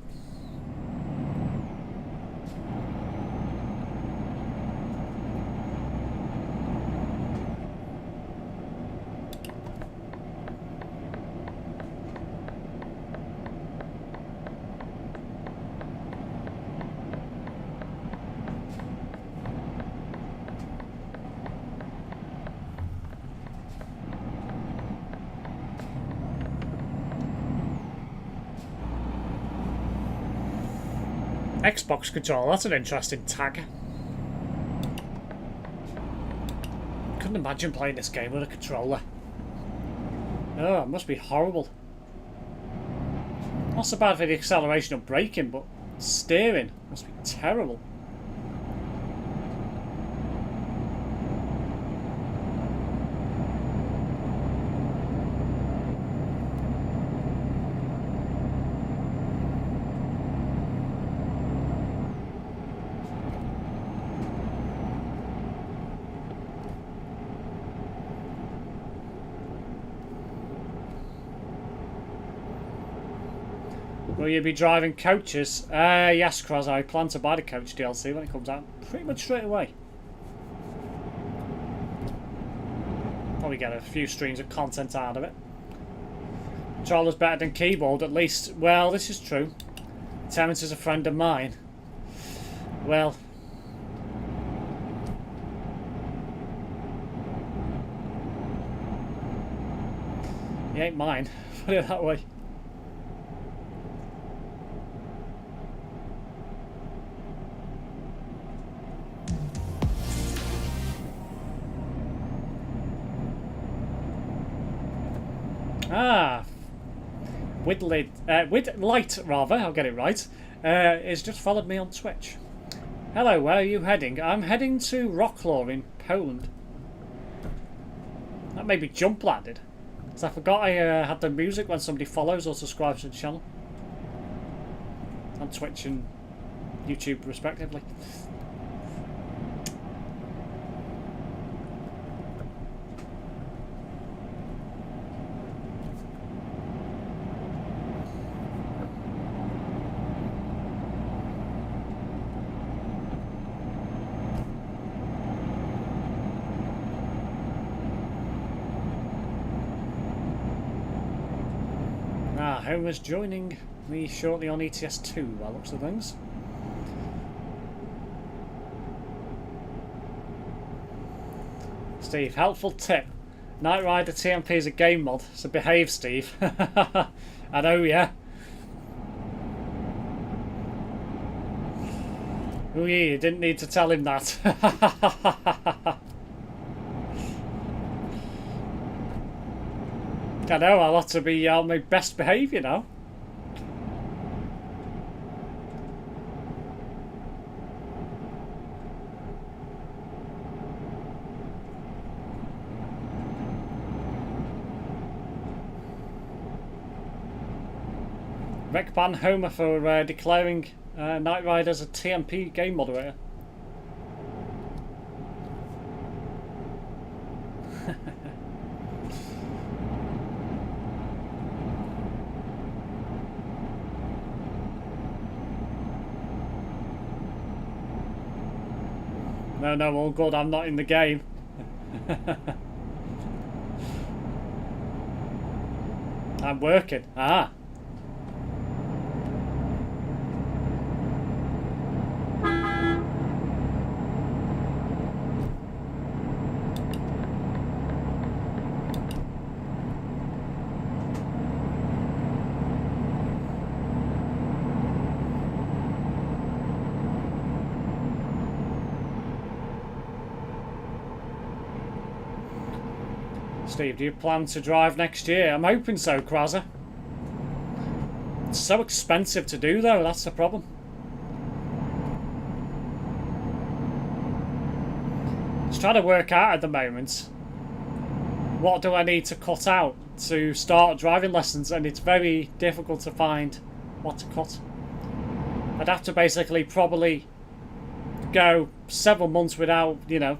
Xbox controller, that's an interesting tag. Couldn't imagine playing this game with a controller. Oh, it must be horrible. Not so bad for the acceleration of braking, but steering must be terrible. Will you be driving coaches? Yes, Cross. I plan to buy the coach DLC when it comes out pretty much straight away. Probably get a few streams of content out of it. Controller's better than keyboard, at least. Well, this is true. Terrence is a friend of mine. Well, he ain't mine. Put it that way. Ah, with light rather. I'll get it right. Has just followed me on Twitch. Hello, where are you heading? I'm heading to Wrocław in Poland. That made me jump landed. So I forgot I had the music when somebody follows or subscribes to the channel on Twitch and YouTube respectively. Homer's joining me shortly on ETS2 by looks of things. Steve, helpful tip. Knight Rider TMP is a game mod, so behave, Steve. I know, yeah. Oh yeah, you didn't need to tell him that. I know, I'll have to be on my best behaviour now. Rec ban Homer for declaring Knight Rider as a TMP game moderator. No, all good, I'm not in the game. I'm working. Ah. Steve, do you plan to drive next year? I'm hoping so, Krazza. It's so expensive to do, though, that's the problem. Just trying to work out at the moment, what do I need to cut out to start driving lessons, and it's very difficult to find what to cut. I'd have to basically probably go several months without, you know,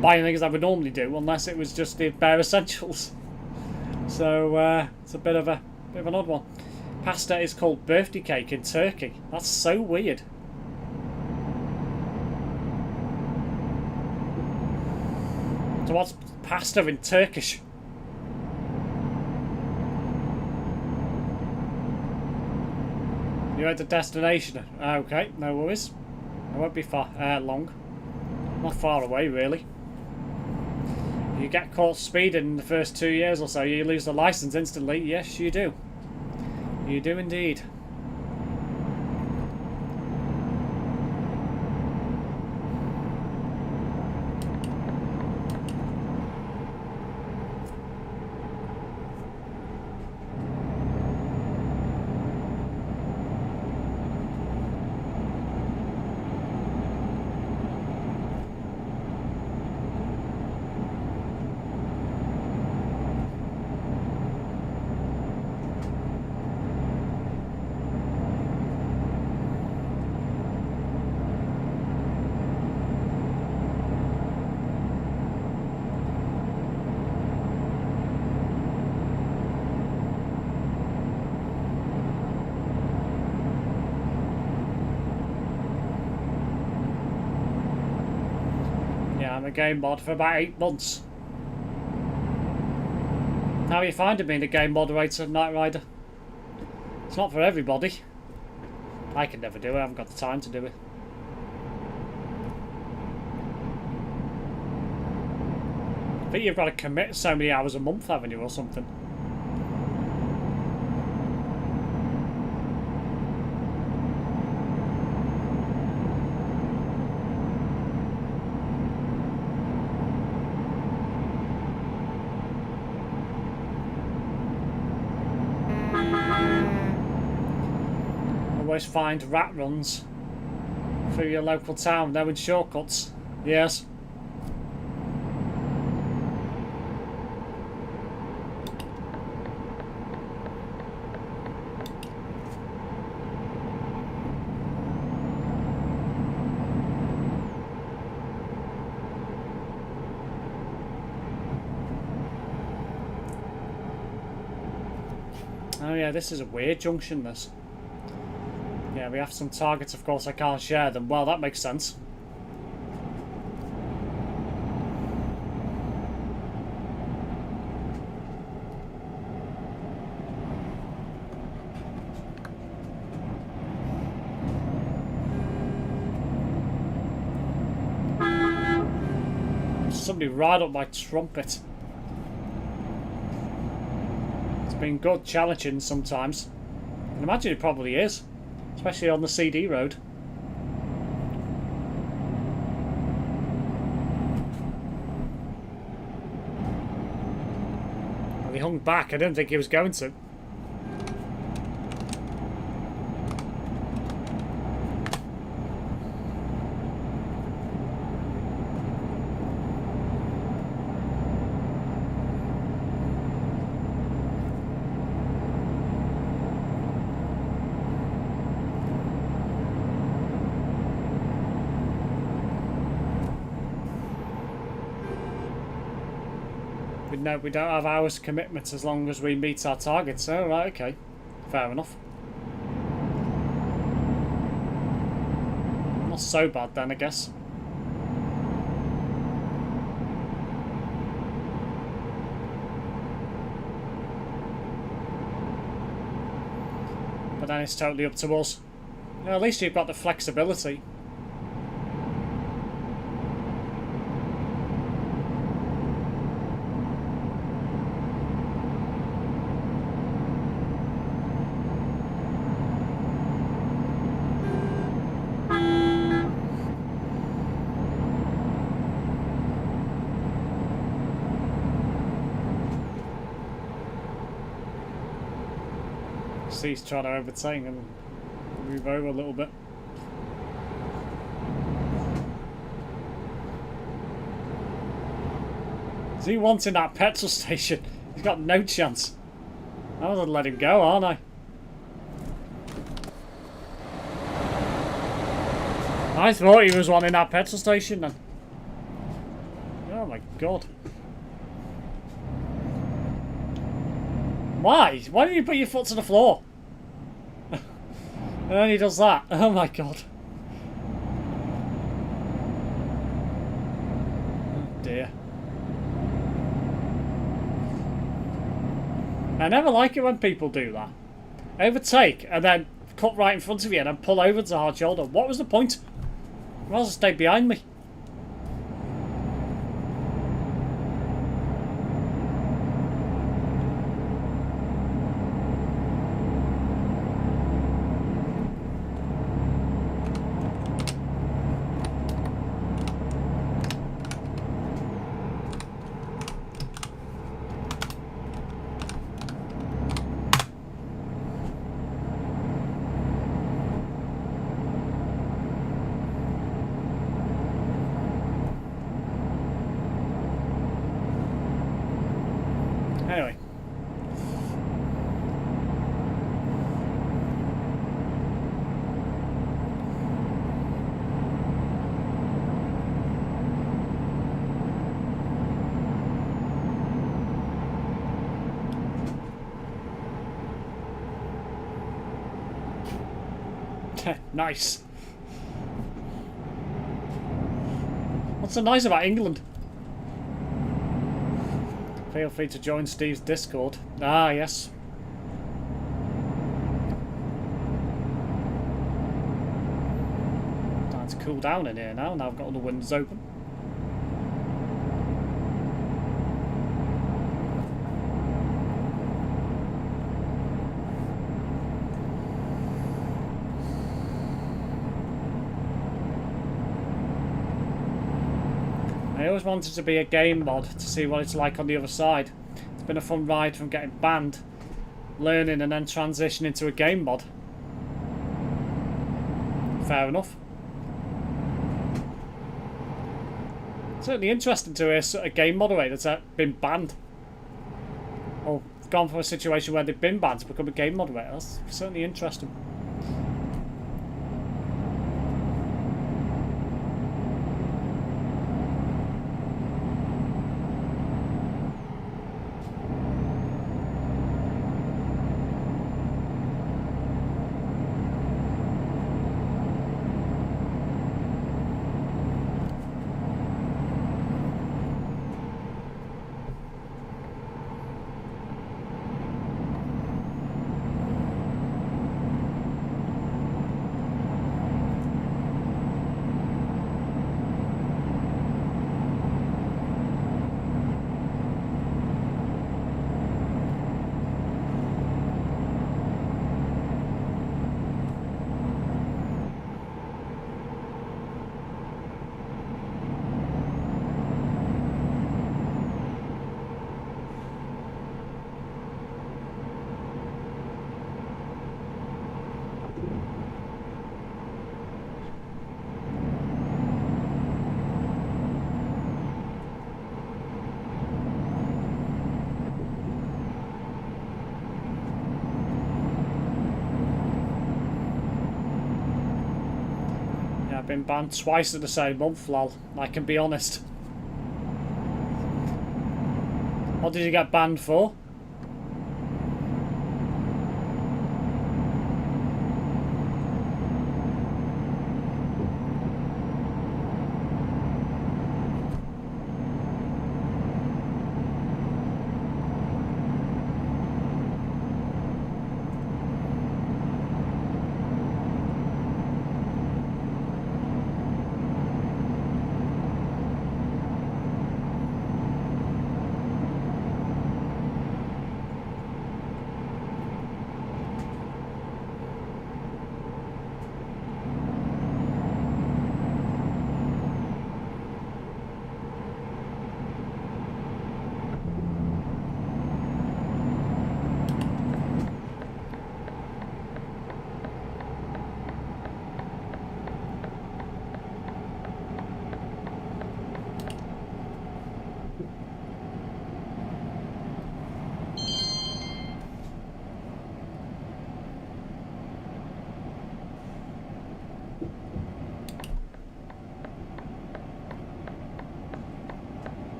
buying things I would normally do, unless it was just the bare essentials. So it's a bit of an odd one. Pasta is called birthday cake in Turkey. That's so weird. So what's pasta in Turkish? You're at the destination. Okay, no worries. It won't be far long. Not far away, really. You get caught speeding in the first 2 years or so, you lose the license instantly. Yes, you do. You do indeed. a game mod for about 8 months. How are you finding being a game moderator, Knight Rider? It's not for everybody. I can never do it, I haven't got the time to do it. I think you've got to commit so many hours a month, haven't you, or something? Always find rat runs through your local town, knowing shortcuts. Yes. Oh yeah, this is a weird junction, this. Yeah, we have some targets, of course I can't share them. Well, that makes sense. Somebody riled up my trumpet. It's been good challenging sometimes. I can imagine it probably is. Especially on the CD road. Well, he hung back. I didn't think he was going to. No, we don't have hours commitment as long as we meet our targets. Oh, right, okay. Fair enough. Not so bad then, I guess. But then it's totally up to us. Well, at least you've got the flexibility. He's trying to overtake and move over a little bit. Is he wanting that petrol station? He's got no chance. I would let him go, aren't I? I thought he was wanting that petrol station then. Oh my god. Why? Why don't you put your foot to the floor? And then he does that. Oh my god. Oh dear. I never like it when people do that. Overtake and then cut right in front of you and then pull over to the hard shoulder. What was the point? You might as well stay behind me. Anyway. Nice. What's so nice about England? Feel free to join Steve's Discord. Ah, yes. Time to cool down in here now. Now I've got all the windows open. I always wanted to be a game mod to see what it's like on the other side. It's been a fun ride from getting banned, learning, and then transitioning to a game mod. Fair enough. Certainly interesting to hear a game moderator that's been banned. Or gone from a situation where they've been banned to become a game moderator. That's certainly interesting. Been banned twice in the same month, lol. I can be honest. What did you get banned for?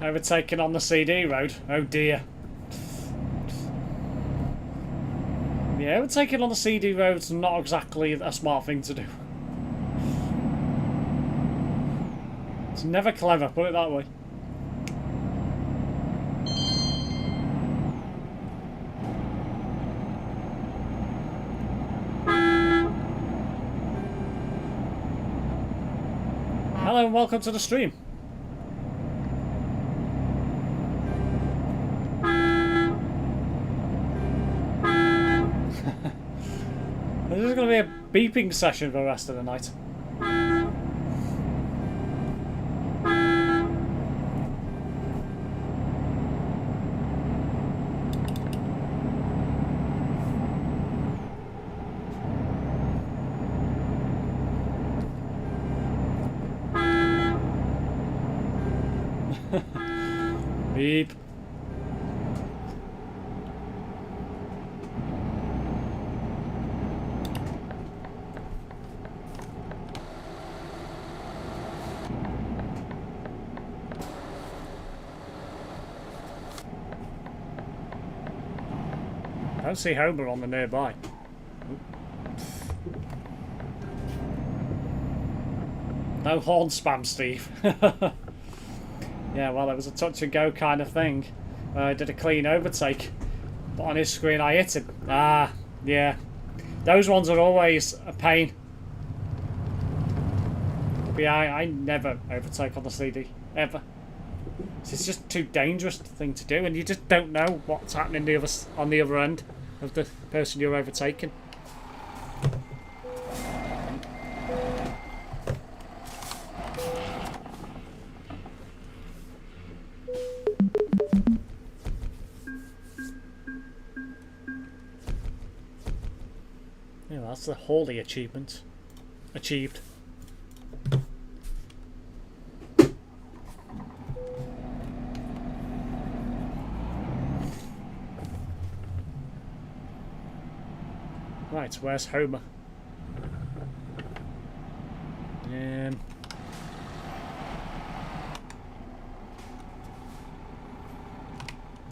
Overtaken on the CD road. Oh dear. Yeah, overtaking on the CD road's not exactly a smart thing to do. It's never clever, put it that way. Hello and welcome to the stream. This is going to be a beeping session for the rest of the night. Beep. I don't see Homer on the nearby. No horn spam, Steve. Yeah, well, it was a touch and go kind of thing. I did a clean overtake, but on his screen I hit him. Ah, yeah. Those ones are always a pain. But yeah, I never overtake on the CD, ever. It's just too dangerous a thing to do, and you just don't know what's happening on the other end of the person you're overtaking. Yeah, that's the Hawley achievement. Achieved. Right, where's Homer? I'm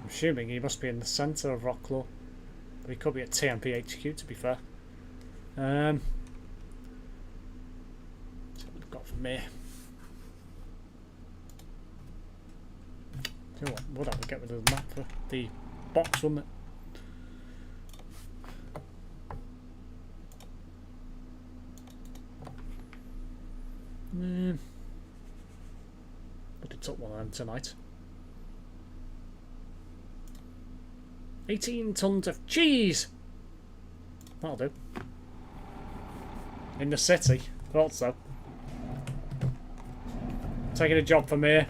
assuming he must be in the centre of Rocklaw. But he could be at TMP HQ, to be fair. See what we've got from here. You know what? Would have to get rid of the map for the box, wouldn't it? But it took one of them tonight. 18 tons of cheese! That'll do. In the city, thought so. Taking a job from here.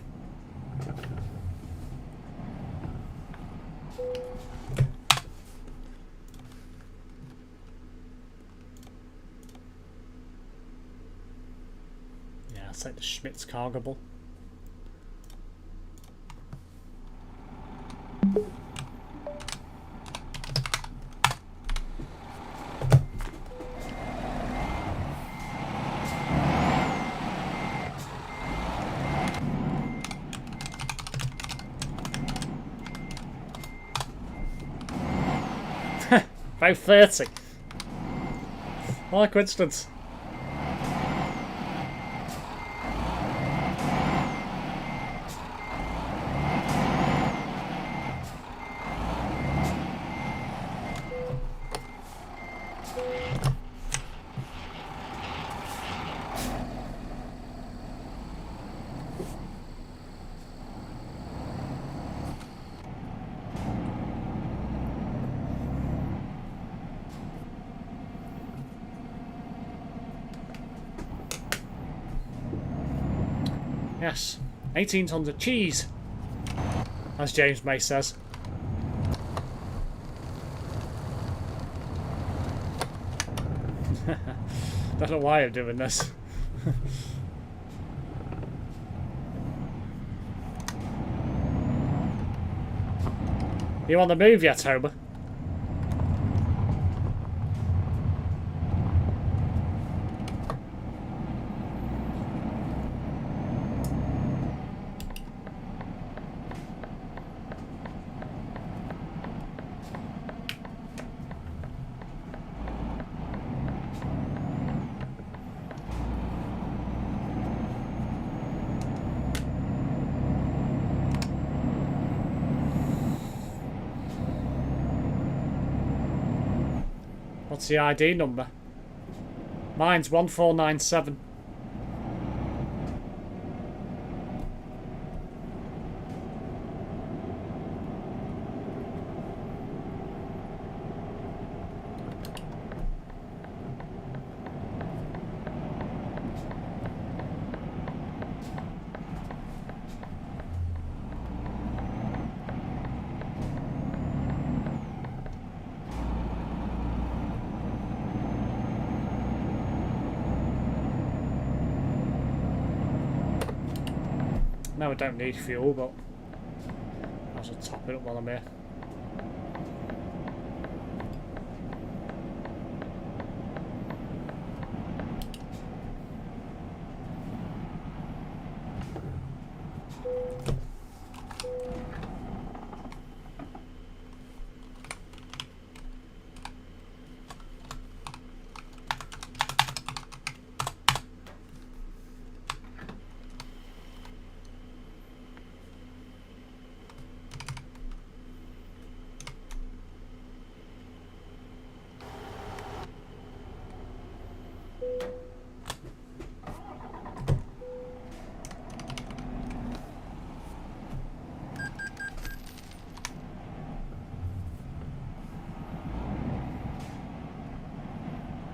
Yeah, I'll take the Schmitz cargable. About 30. What a coincidence. Yes, 18 tons of cheese, as James May says. Don't know why I'm doing this. You on the move yet, Homer? What's the ID number? Mine's 1497. No, I don't need fuel, but I will top it up while I'm here.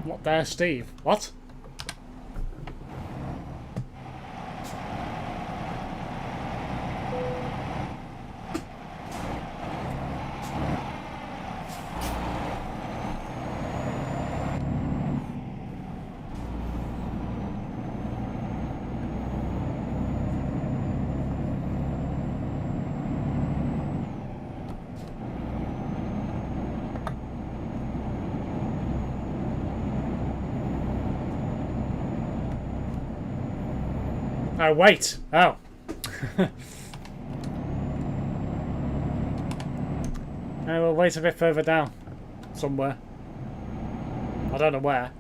What there, Steve? What? Oh, wait. Oh. I will wait a bit further down. Somewhere. I don't know where.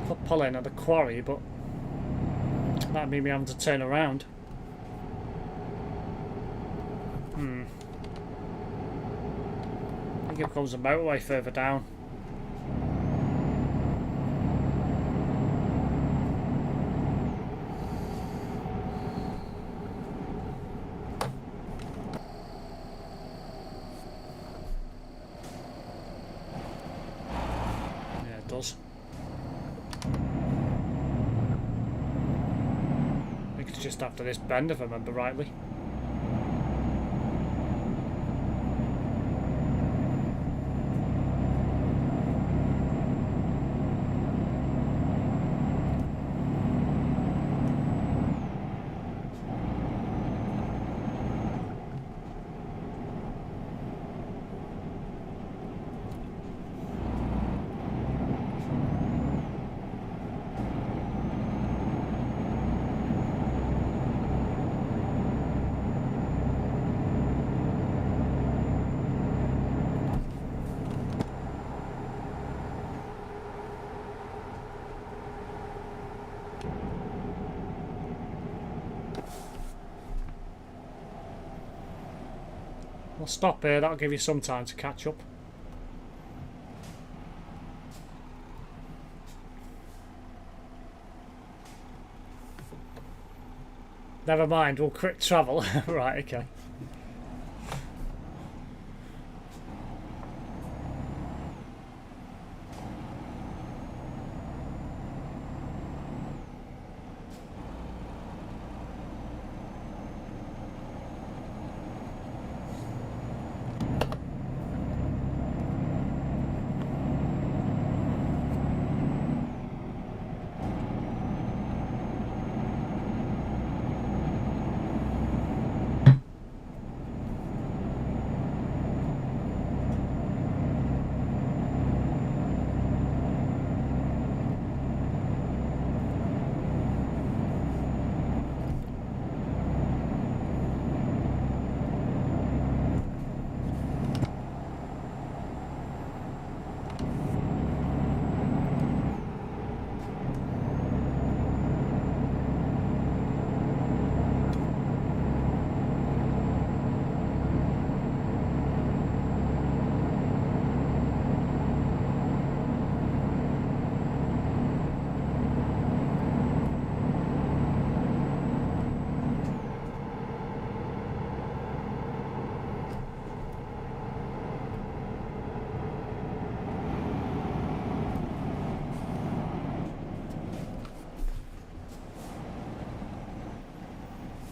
Could pull in at the quarry, but that'd mean me having to turn around. I think it comes a motorway further down. Yeah, it does. I think it's just after this bend, if I remember rightly. We'll stop here, that'll give you some time to catch up. Never mind, we'll quick travel. Right, okay.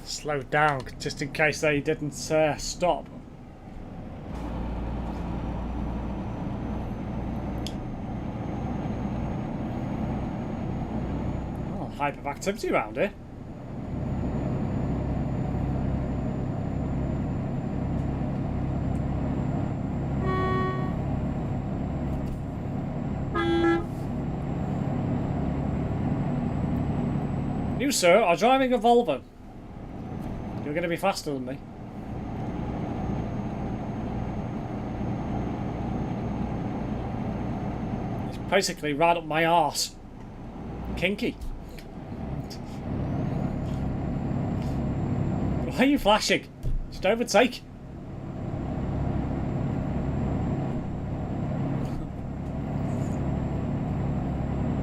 Slow down, just in case they didn't stop. Oh, hype of activity around here. You, sir, are driving a Volvo. You're going to be faster than me. It's basically right up my arse. Kinky. Why are you flashing? Just overtake.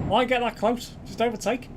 Why get that close? Just overtake.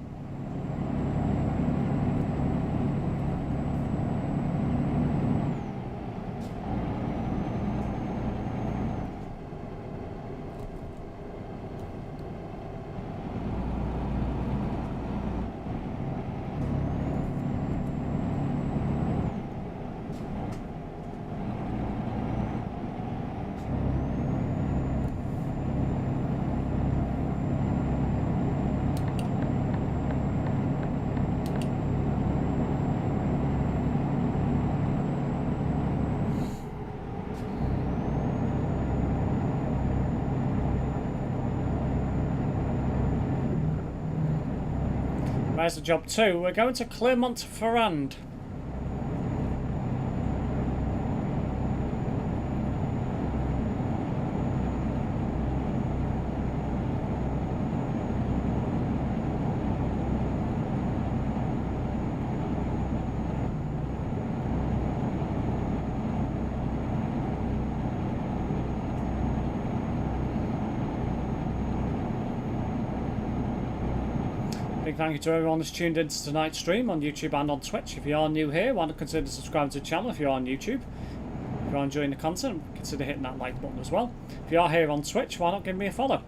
There's the job 2. We're going to Clermont-Ferrand. Big thank you to everyone that's tuned into tonight's stream on YouTube and on Twitch. If you are new here, why not consider subscribing to the channel if you are on YouTube. If you are enjoying the content, consider hitting that like button as well. If you are here on Twitch, why not give me a follow?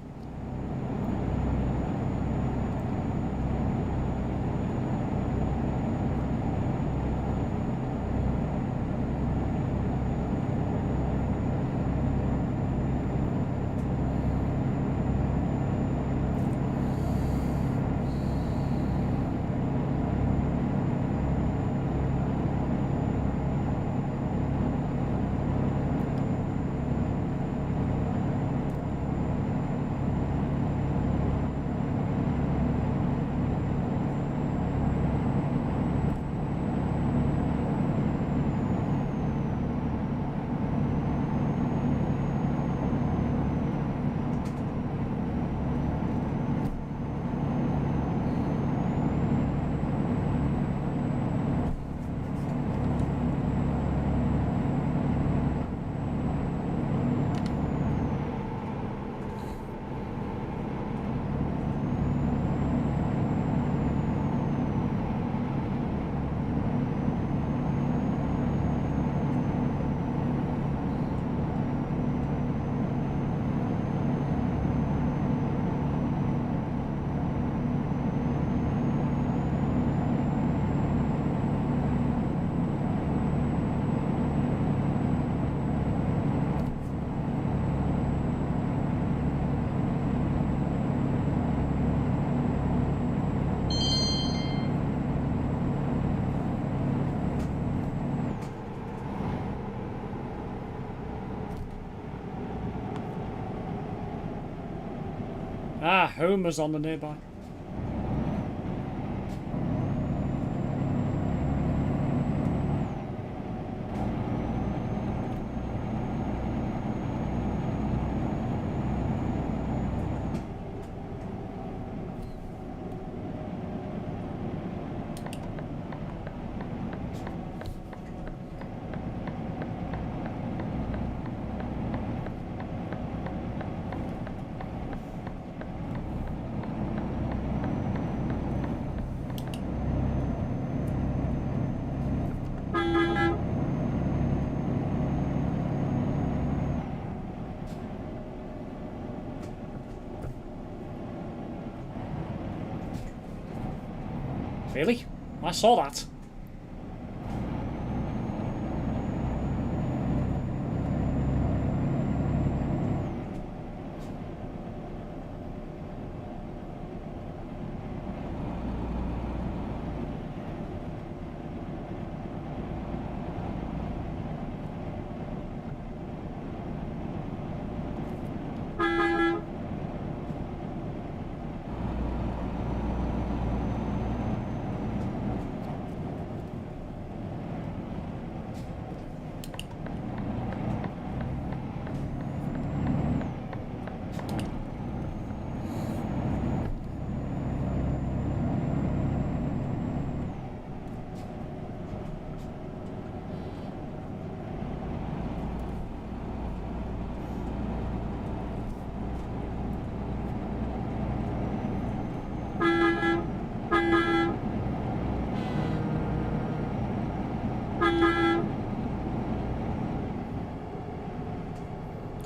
Ah, Homer's on the nearby. Really? I saw that.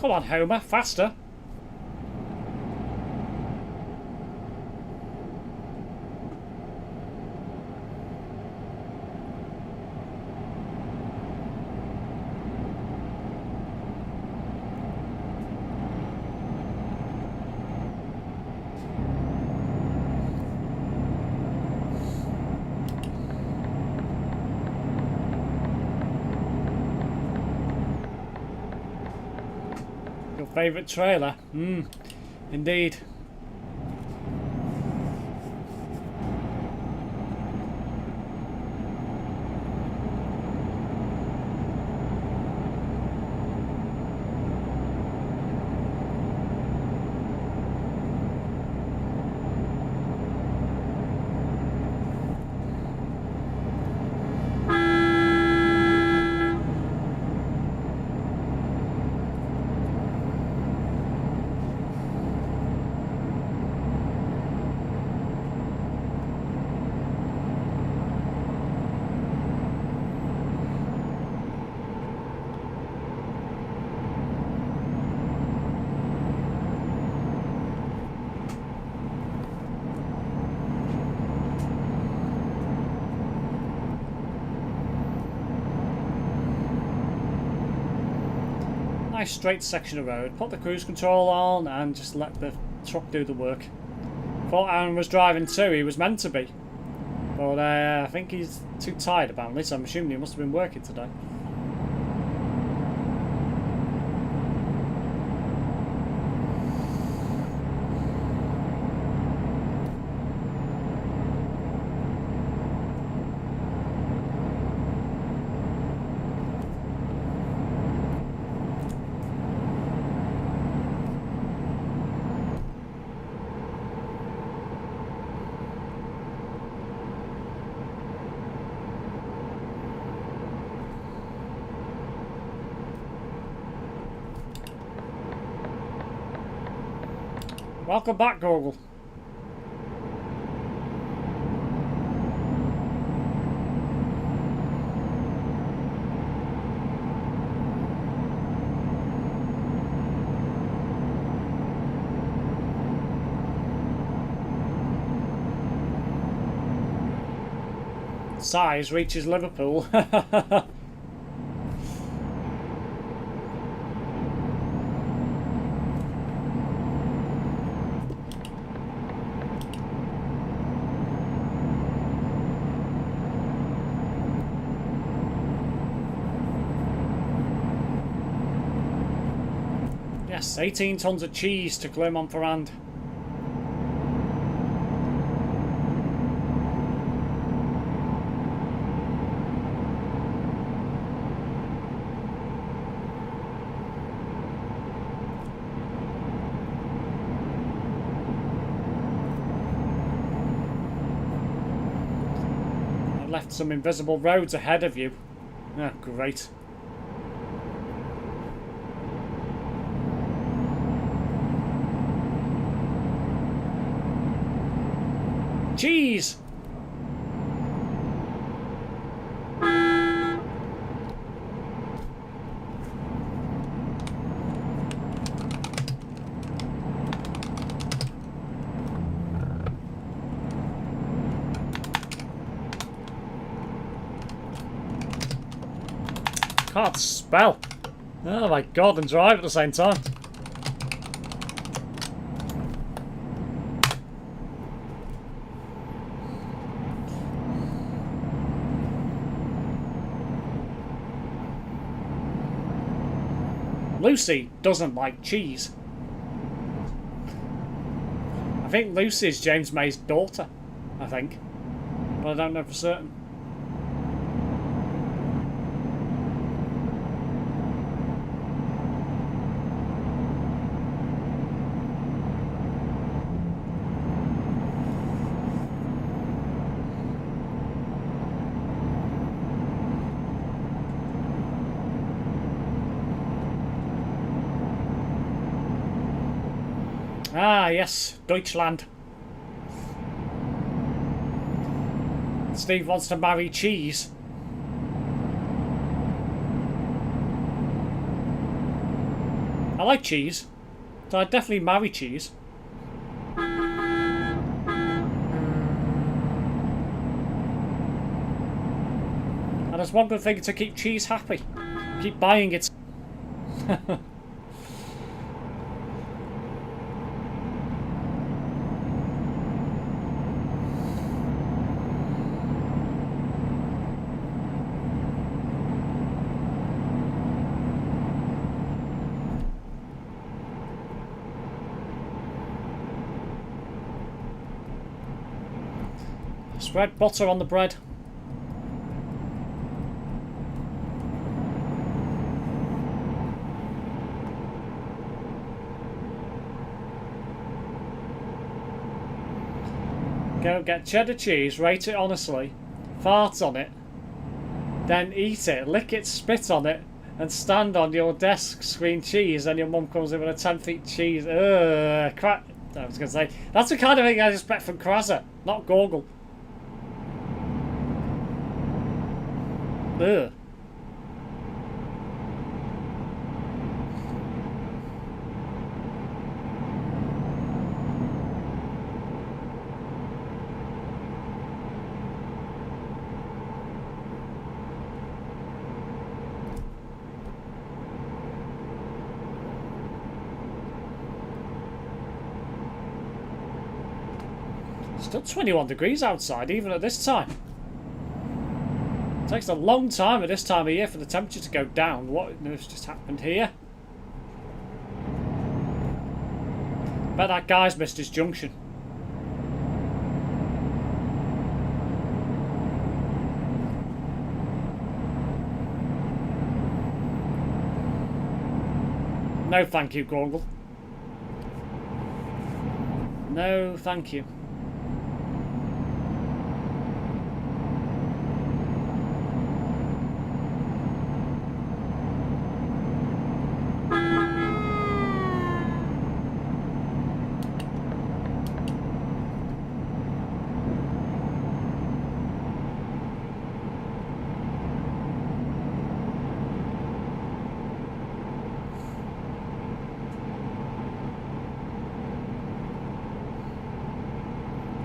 Come on, Homer, faster. Favourite trailer? Indeed. Nice straight section of road. Put the cruise control on and just let the truck do the work. Thought Aaron was driving too. He was meant to be, but I think he's too tired apparently. So I'm assuming he must have been working today. Welcome back, Google. Size reaches Liverpool. Yes, 18 tons of cheese to Clermont-Ferrand. I've left some invisible roads ahead of you. Oh, great. Cheese! Can't spell. Oh my god, and drive at the same time. Lucy doesn't like cheese. I think Lucy is James May's daughter, I think. But I don't know for certain. Ah, yes, Deutschland. Steve wants to marry cheese. I like cheese, so I'd definitely marry cheese. And there's one good thing to keep cheese happy. Keep buying it. Spread butter on the bread. Go get cheddar cheese, rate it honestly, fart on it, then eat it, lick it, spit on it, and stand on your desk screen cheese, and your mum comes in with a 10 feet cheese. Crap. I was going to say, that's the kind of thing I expect from Krasser, not Gorgle. Ugh. Still 21 degrees outside, even at this time. It takes a long time at this time of year for the temperature to go down. What has just happened here? Bet that guy's missed his junction. No thank you, Gorgle. No thank you.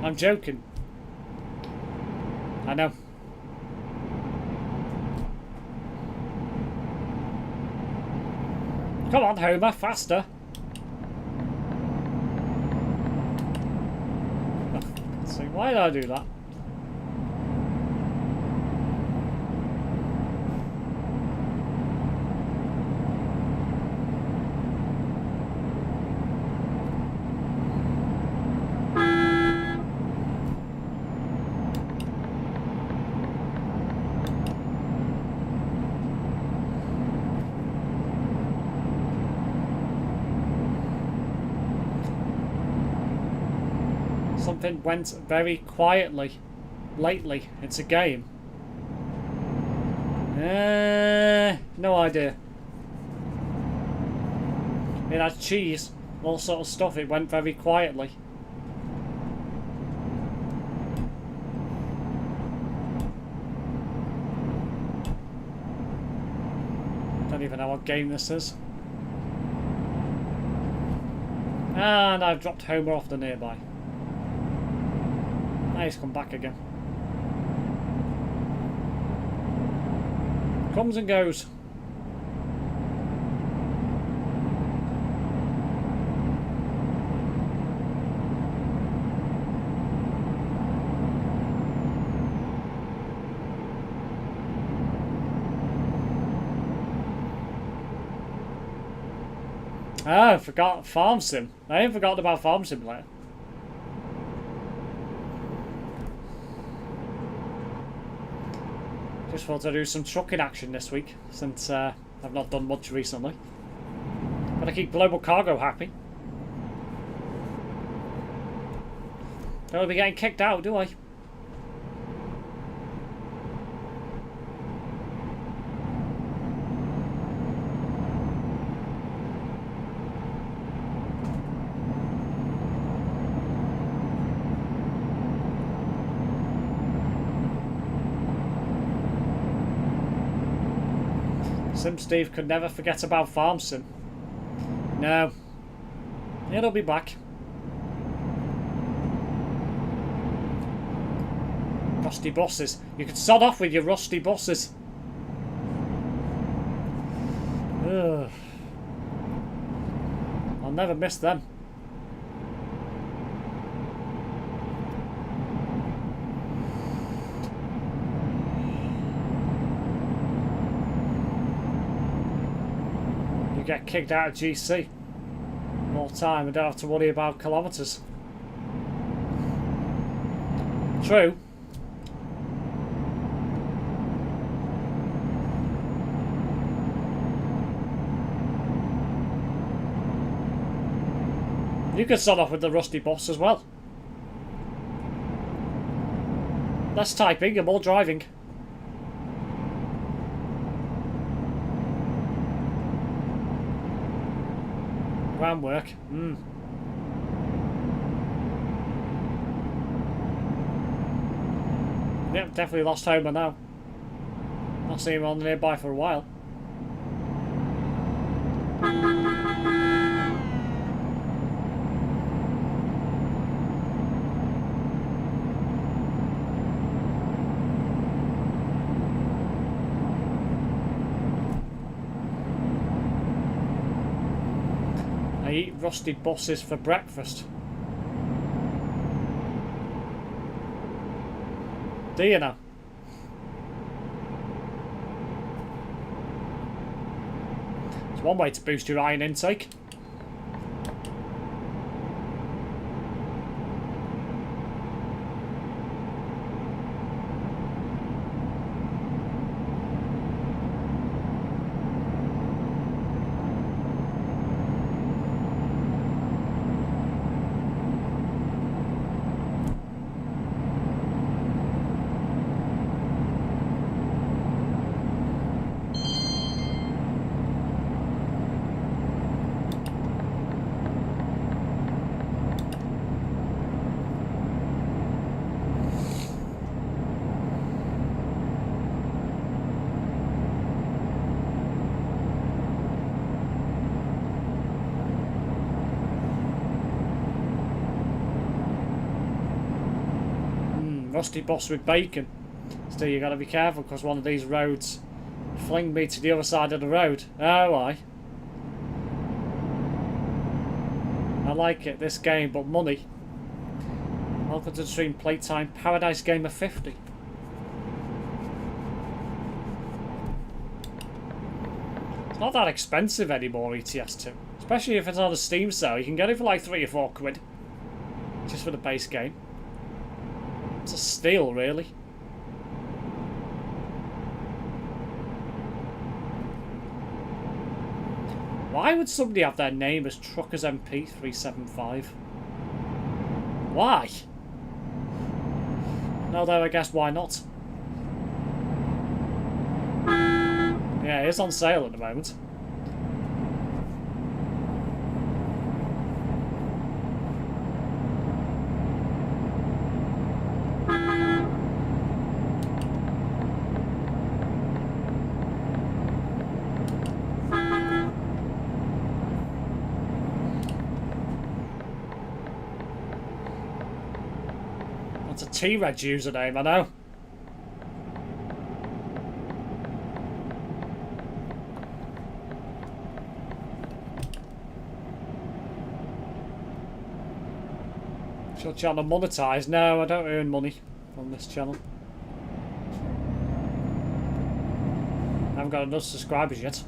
I'm joking. I know. Come on, Homer, faster. Oh, let's see, why did I do that? Something went very quietly lately. It's a game. No idea. It had cheese, all sort of stuff. It went very quietly. Don't even know what game this is. And I've dropped Homer off the nearby. Now he's come back again. Comes and goes. Ah, I forgot Farm Sim. I ain't forgotten about Farm Simulator. Just thought I'd do some trucking action this week, since I've not done much recently. Gotta keep Global Cargo happy. Don't want to be getting kicked out, do I? SimSteve could never forget about Farm Sim. No. It'll be back. Rusty buses. You could sod off with your rusty buses. Ugh. I'll never miss them. You get kicked out of GC. More time and don't have to worry about kilometres. True. You could start off with the rusty bus as well. Less typing and more driving. Groundwork. Yep, definitely lost Homer now. Not seen him on nearby for a while. I eat rusty buses for breakfast. Do you know? It's one way to boost your iron intake. Rusty bus with bacon. Still, you got to be careful because one of these roads fling me to the other side of the road. Oh, I like it, this game, but money. Welcome to the stream, playtime, Paradise Gamer 50. It's not that expensive anymore, ETS2. Especially if it's on a Steam sale, you can get it for like 3 or 4 quid. Just for the base game. It's a steal, really. Why would somebody have their name as TruckersMP 375? Why? No, though, I guess why not? Yeah, it is on sale at the moment. T-Reg username, I know. Is your channel monetized? No, I don't earn money from this channel. I haven't got enough subscribers yet.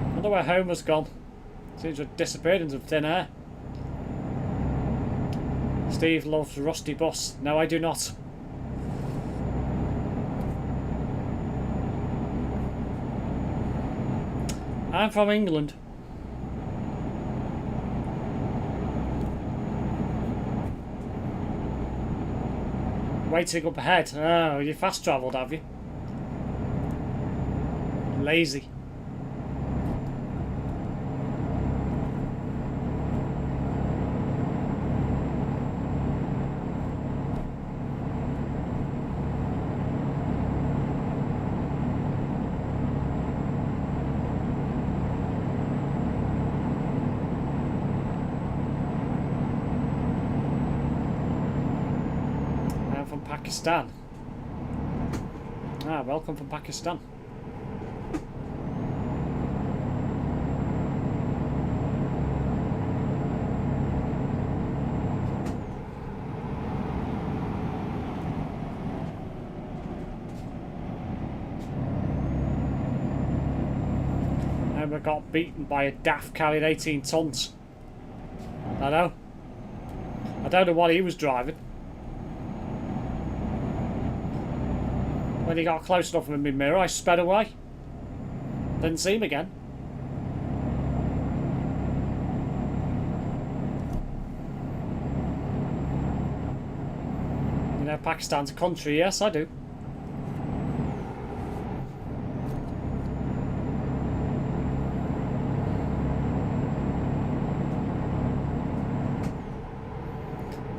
I wonder where Homer's gone. Seems to have disappeared into thin air. Steve loves Rusty Bus. No, I do not. I'm from England. Waiting up ahead. Oh, you fast travelled, have you? Lazy. Pakistan. Ah, welcome from Pakistan. And we got beaten by a daft carrying 18 tons. I know. I don't know what he was driving. When he got close enough with my mirror, I sped away. Didn't see him again. You know, Pakistan's a country. Yes, I do.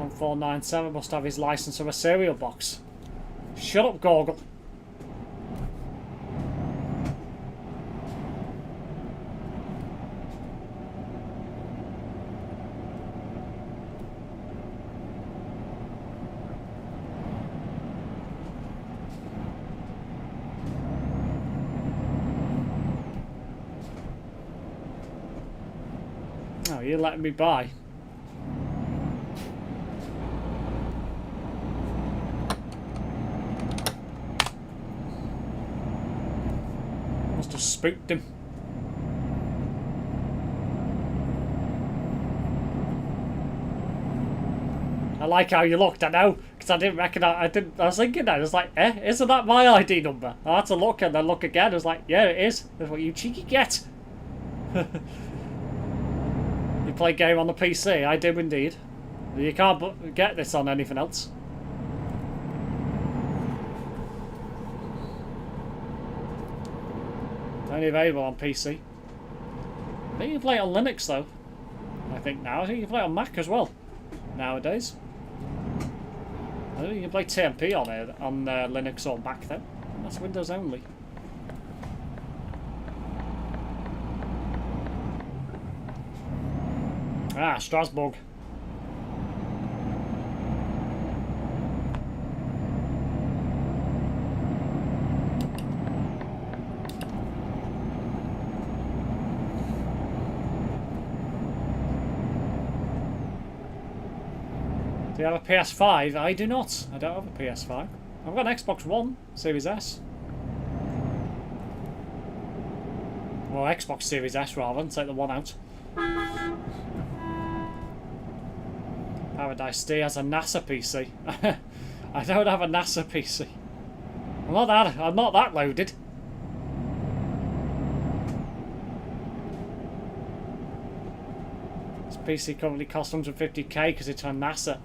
On 497 must have his license of a cereal box. Shut up, Goggle. Oh, you're letting me by. Must have spooked him. I like how you looked, I know, because I didn't recognise. I was thinking that. I was like, isn't that my ID number? I had to look and then look again. I was like, yeah, it is. That's what you cheeky get. You play game on the PC? I do indeed. You can't get this on anything else. Only available on PC. I think you can play it on Linux though. I think now. I think you can play it on Mac as well. Nowadays. I think you can play TMP on it on Linux or Mac though. That's Windows only. Ah, Strasbourg. Do you have a PS5? I do not. I don't have a PS5. I've got an Xbox One, Series S. Well, Xbox Series S rather, and take the one out. Paradise D has a NASA PC. I don't have a NASA PC. I'm not that loaded. This PC currently costs 150k because it's on NASA.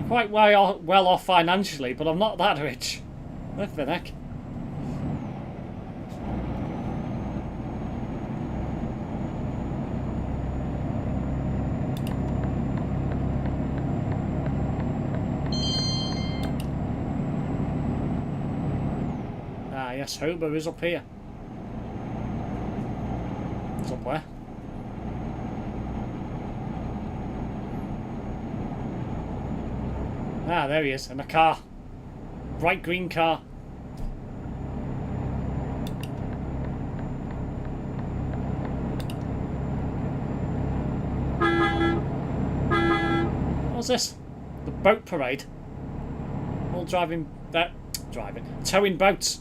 Quite well off financially, but I'm not that rich. What the heck? Ah, yes, Hober is up here. It's up where? Ah, there he is, in a car. Bright green car. What's this? The boat parade. All towing boats.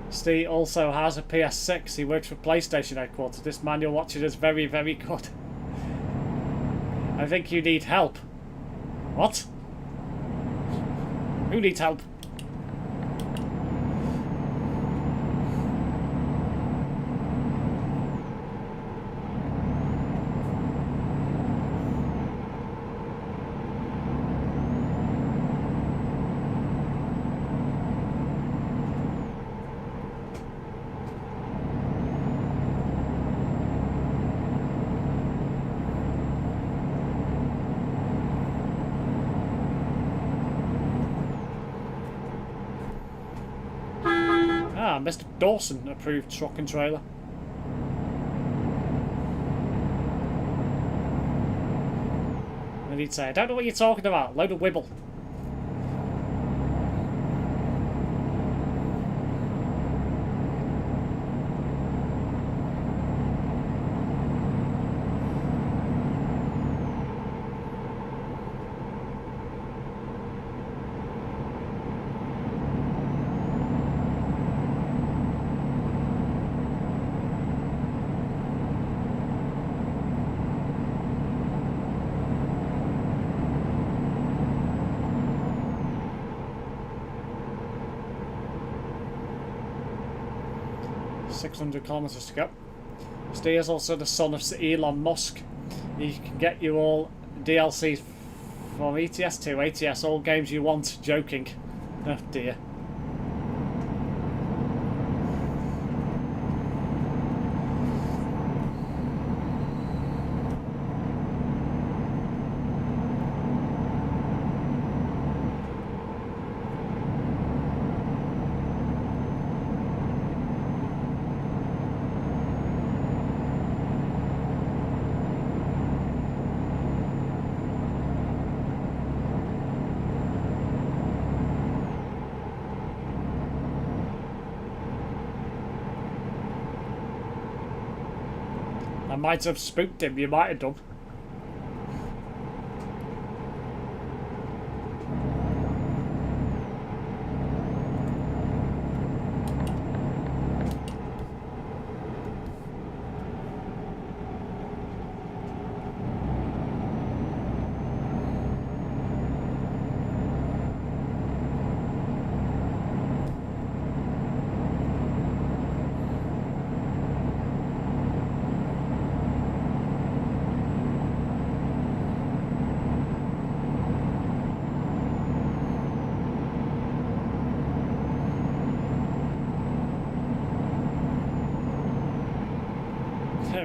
Steve also has a PS6. He works for PlayStation headquarters. This man you're watching is very, very good. I think you need help. What? Who needs help? Ah, Mr. Dawson approved truck and trailer. And he'd say, I don't know what you're talking about, load of wibble. .600 kilometers to go. Steve is also the son of Sir Elon Musk. He can get you all DLCs from ETS to ATS, all games you want. Joking. Oh dear. I might have spooked him, you might have done.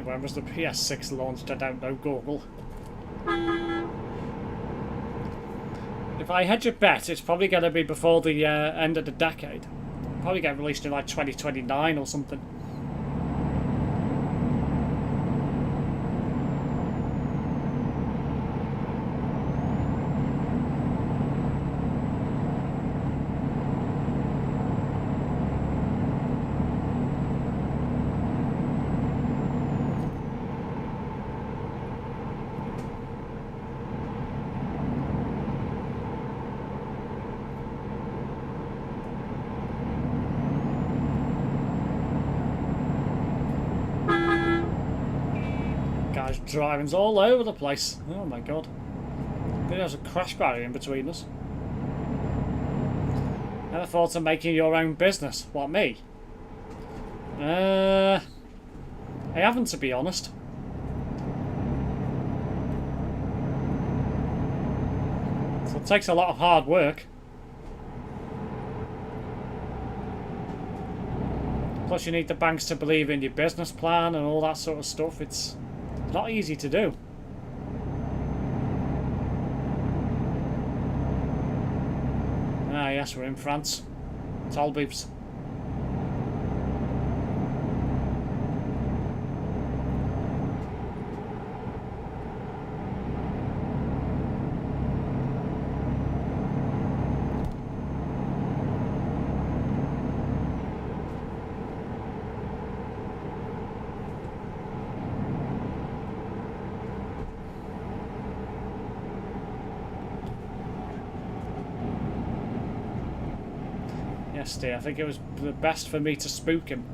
When was the PS6 launched? I don't know, Google. If I hedge a bet, it's probably going to be before the end of the decade. Probably get released in like 2029 or something. Driving's all over the place. Oh my god. There's a crash barrier in between us. Never thought of making your own business. What, me? I haven't, to be honest. So it takes a lot of hard work. Plus you need the banks to believe in your business plan and all that sort of stuff. It's not easy to do. Ah yes, we're in France. Toll booths. I think it was the best for me to spook him.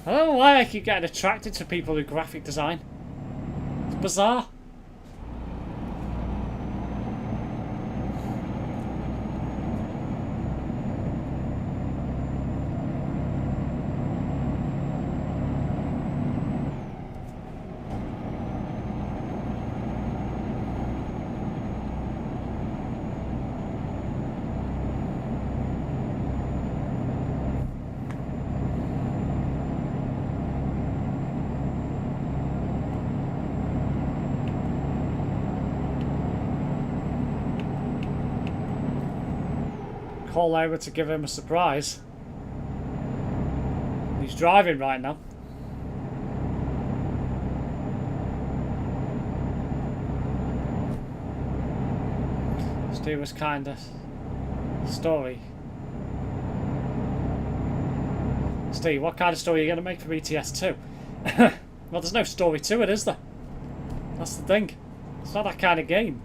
I don't know why I keep getting attracted to people with graphic design. It's bizarre. call over to give him a surprise. He's driving right now. Let's do this kind of story. Steve, what kind of story are you going to make for ETS2? Well, there's no story to it, is there? That's the thing. It's not that kind of game.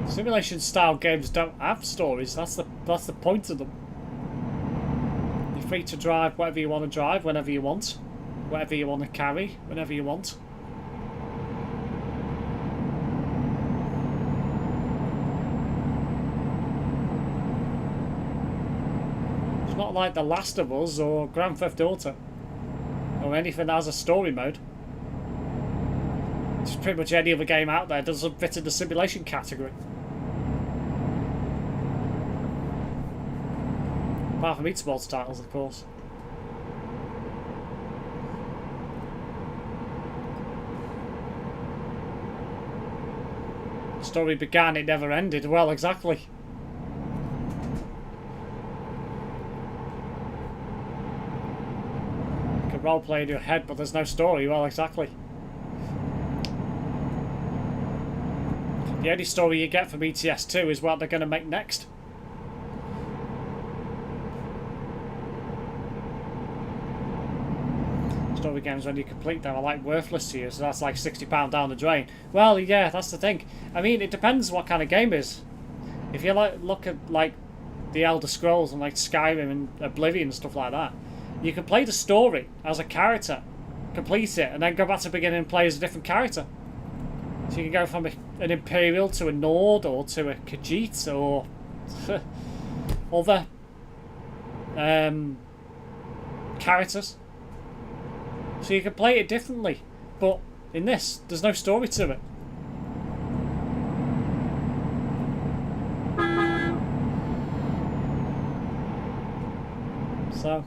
Simulation style games don't have stories. That's the point of them. You're free to drive whatever you want to drive, whenever you want. Whatever you want to carry, whenever you want. It's not like The Last of Us or Grand Theft Auto or anything that has a story mode. It's pretty much any other game out there doesn't fit in the simulation category. Apart from esports titles, of course. The story began, it never ended. Well, exactly. You can roleplay in your head, but there's no story. Well, exactly. The only story you get from ETS2 is what they're going to make next. Story games, when you complete them, are like worthless to you, so that's like £60 down the drain. Well, yeah, that's the thing. I mean, it depends what kind of game it is. If you look at like the Elder Scrolls and like Skyrim and Oblivion and stuff like that, you can play the story as a character, complete it, and then go back to the beginning and play as a different character. So you can go from an Imperial to a Nord or to a Khajiit or other characters. So you can play it differently, but in this, there's no story to it. So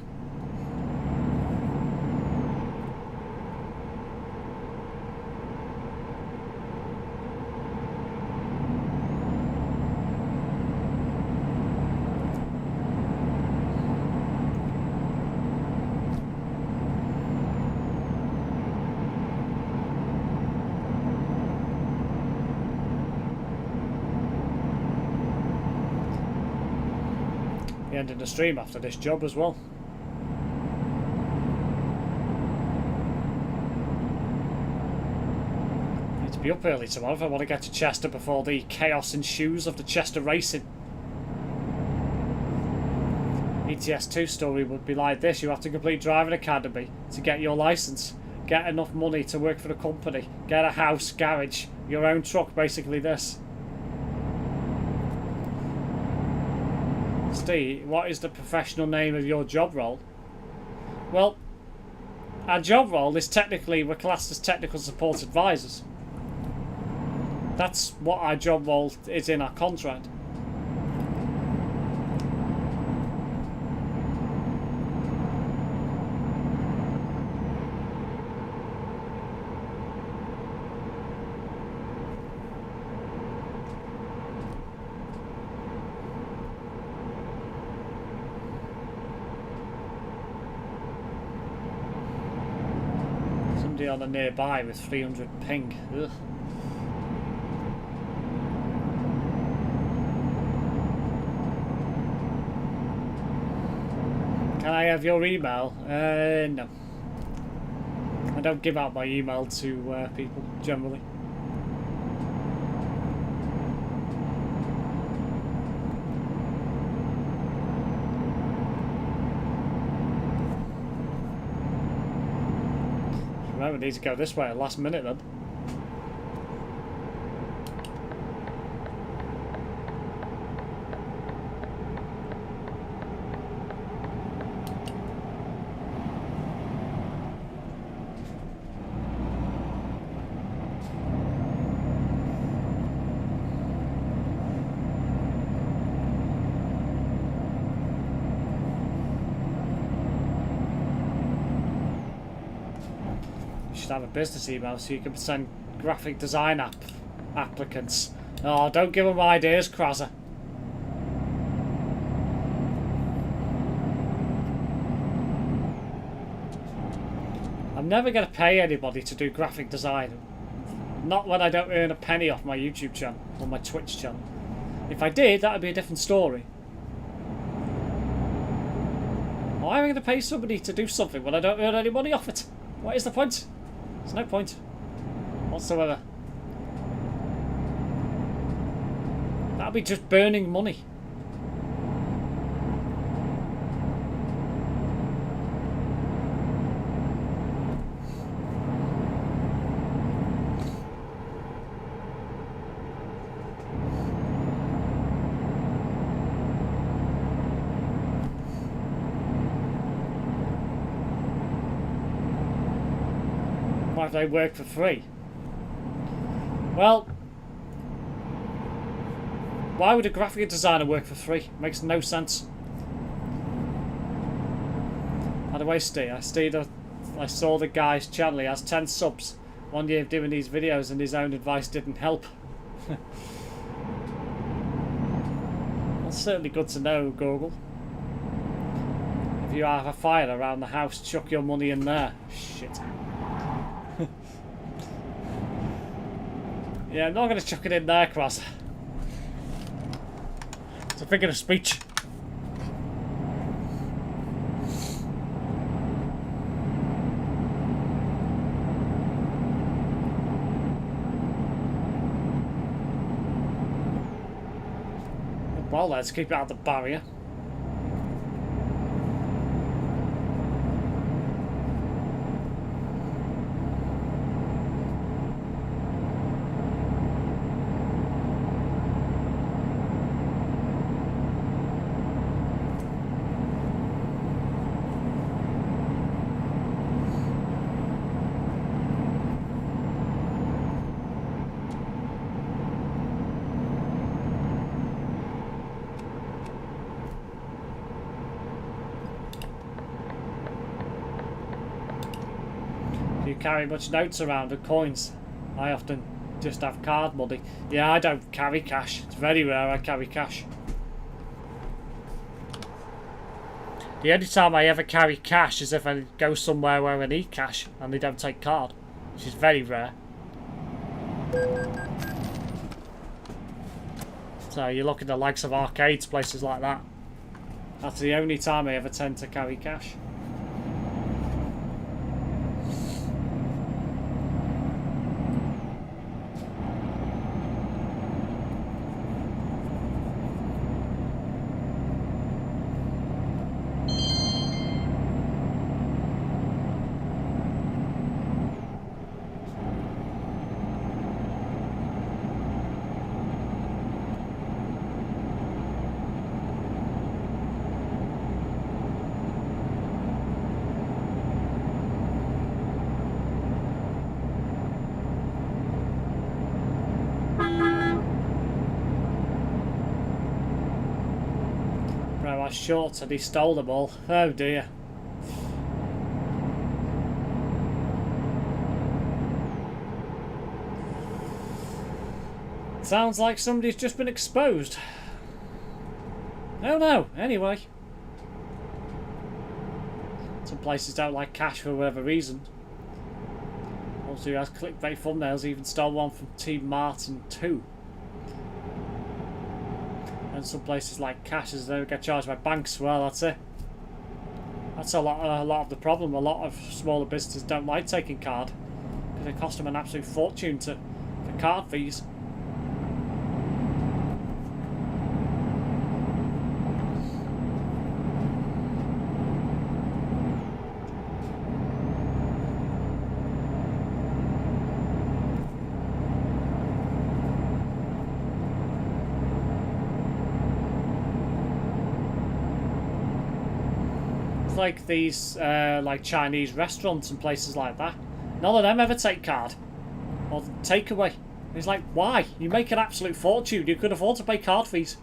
ending the stream after this job as well. Need to be up early tomorrow if I want to get to Chester before the chaos ensues of the Chester racing. ETS2 story would be like this: you have to complete driving academy to get your license, get enough money to work for the company, get a house, garage, your own truck, basically this. Steve, what is the professional name of your job role? Well, our job role is technically, we're classed as technical support advisors. That's what our job role is in our contract. On a nearby with 300 ping. Ugh. Can I have your email? No. I don't give out my email to people generally. Right, we need to go this way at the last minute then. should have a business email so you can send graphic design applicants. Oh, don't give them ideas, Krasser. I'm never going to pay anybody to do graphic design. Not when I don't earn a penny off my YouTube channel or my Twitch channel. If I did, that would be a different story. Why am I going to pay somebody to do something when I don't earn any money off it? What is the point? There's no point whatsoever. That'll be just burning money. Why if they work for free? Well, why would a graphic designer work for free? Makes no sense. By the way, Steve, I saw the guy's channel. He has 10 subs. 1 year of doing these videos and his own advice didn't help. That's certainly good to know, Google. If you have a fire around the house, chuck your money in there. Shit. Yeah, I'm not going to chuck it in there, Cross. It's a figure of speech. Well, let's keep it out of the barrier. Carry much notes around and coins. I often just have card money. Yeah, I don't carry cash. It's very rare I carry cash. The only time I ever carry cash is if I go somewhere where I need cash and they don't take card, which is very rare. So you look at the likes of arcades, places like that. That's the only time I ever tend to carry cash. Shorts and he stole them all. Oh dear. Sounds like somebody's just been exposed. Oh no, anyway. Some places don't like cash for whatever reason. Also, who has clickbait thumbnails, even stole one from Team Martin 2. And some places like cash, as they get charged by banks. Well, that's it. That's a lot of the problem. A lot of smaller businesses don't like taking card because it costs them an absolute fortune for card fees. Like these like Chinese restaurants and places like that, none of them ever take card or takeaway. It's like, why? You make an absolute fortune, you could afford to pay card fees,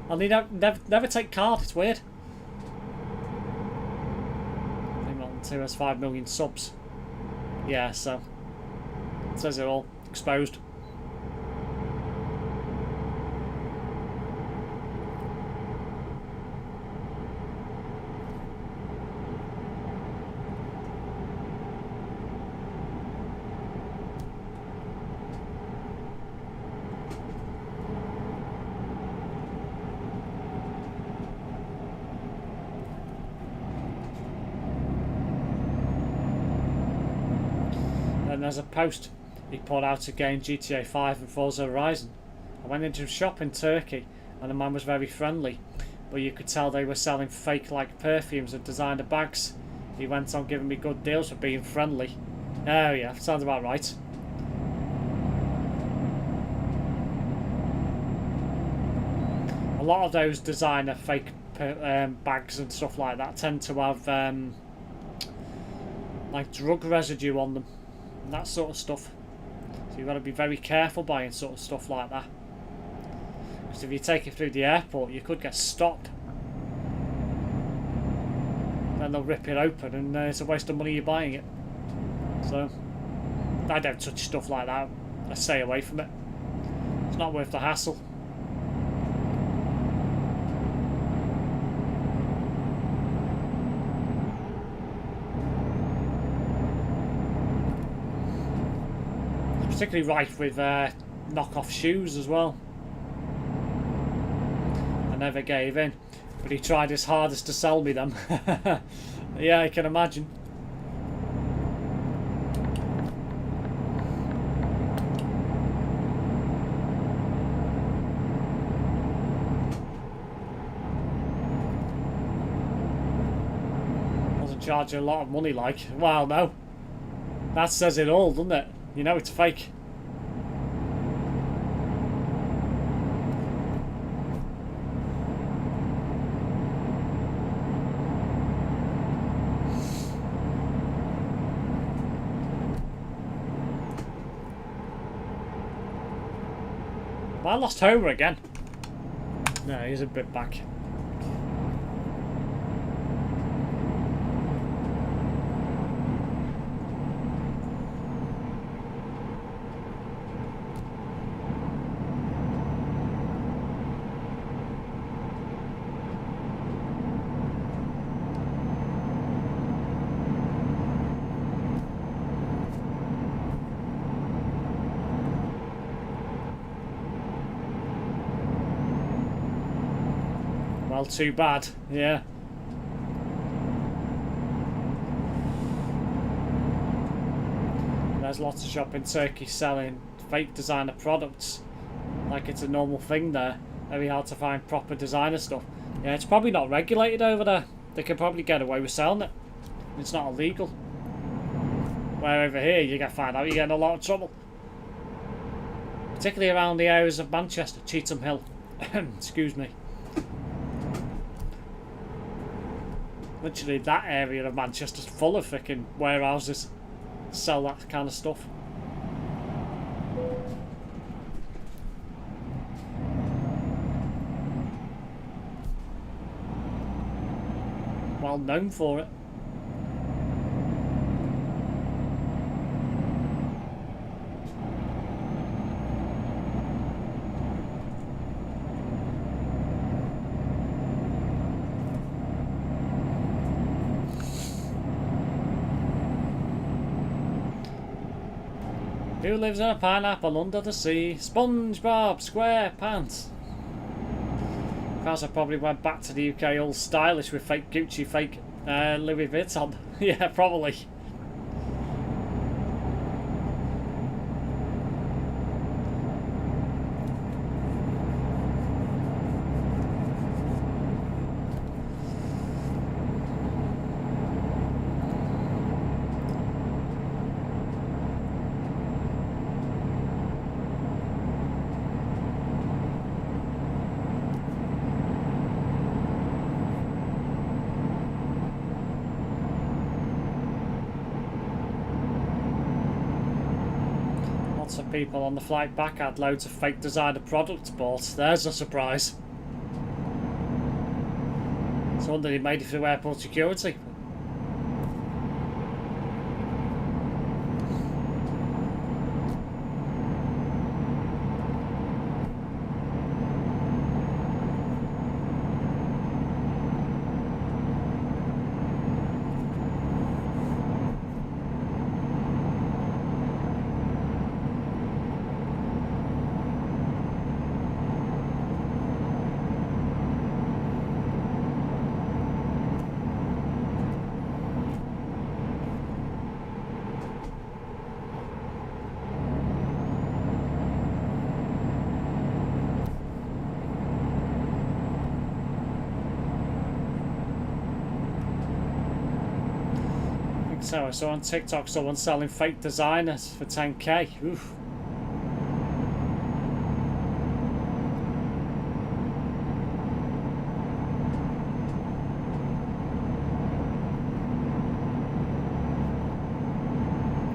and they never take card. It's weird. I think Mountain 2 has 5 million subs. Yeah, so it says it all. Exposed. And there's a post he put out again, GTA 5 and Forza Horizon. I went into a shop in Turkey and the man was very friendly, but you could tell they were selling fake like perfumes and designer bags. He went on giving me good deals for being friendly. Oh yeah, sounds about right. A lot of those designer fake bags and stuff like that tend to have like drug residue on them and that sort of stuff. So you've got to be very careful buying sort of stuff like that. Because if you take it through the airport, you could get stopped. Then they'll rip it open and it's a waste of money you're buying it. So I don't touch stuff like that. I stay away from it. It's not worth the hassle. It's particularly rife with knockoff shoes as well. I never gave in, but he tried his hardest to sell me them. Yeah, I can imagine. Doesn't charge you a lot of money, like. Well, no. That says it all, doesn't it? You know it's fake. I lost Homer again. No, he's a bit back. Well, too bad, yeah. There's lots of shop in Turkey selling fake designer products. Like it's a normal thing there. Very hard to find proper designer stuff. Yeah, it's probably not regulated over there. They could probably get away with selling it. It's not illegal. Where over here you get found out, you get in a lot of trouble. Particularly around the areas of Manchester, Cheetham Hill. Excuse me. Literally that area of Manchester's full of freaking warehouses that sell that kind of stuff. Well known for it. Who lives in a pineapple under the sea? SpongeBob SquarePants. Because I probably went back to the UK all stylish with fake Gucci, fake Louis Vuitton. Yeah, probably. Of people on the flight back had loads of fake designer products bought. There's a surprise. It's wonder he made it through airport security. So I saw on TikTok someone selling fake designers for 10k. Oof.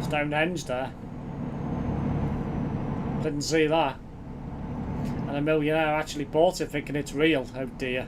Stonehenge there. Didn't see that. And a millionaire actually bought it thinking it's real. Oh dear.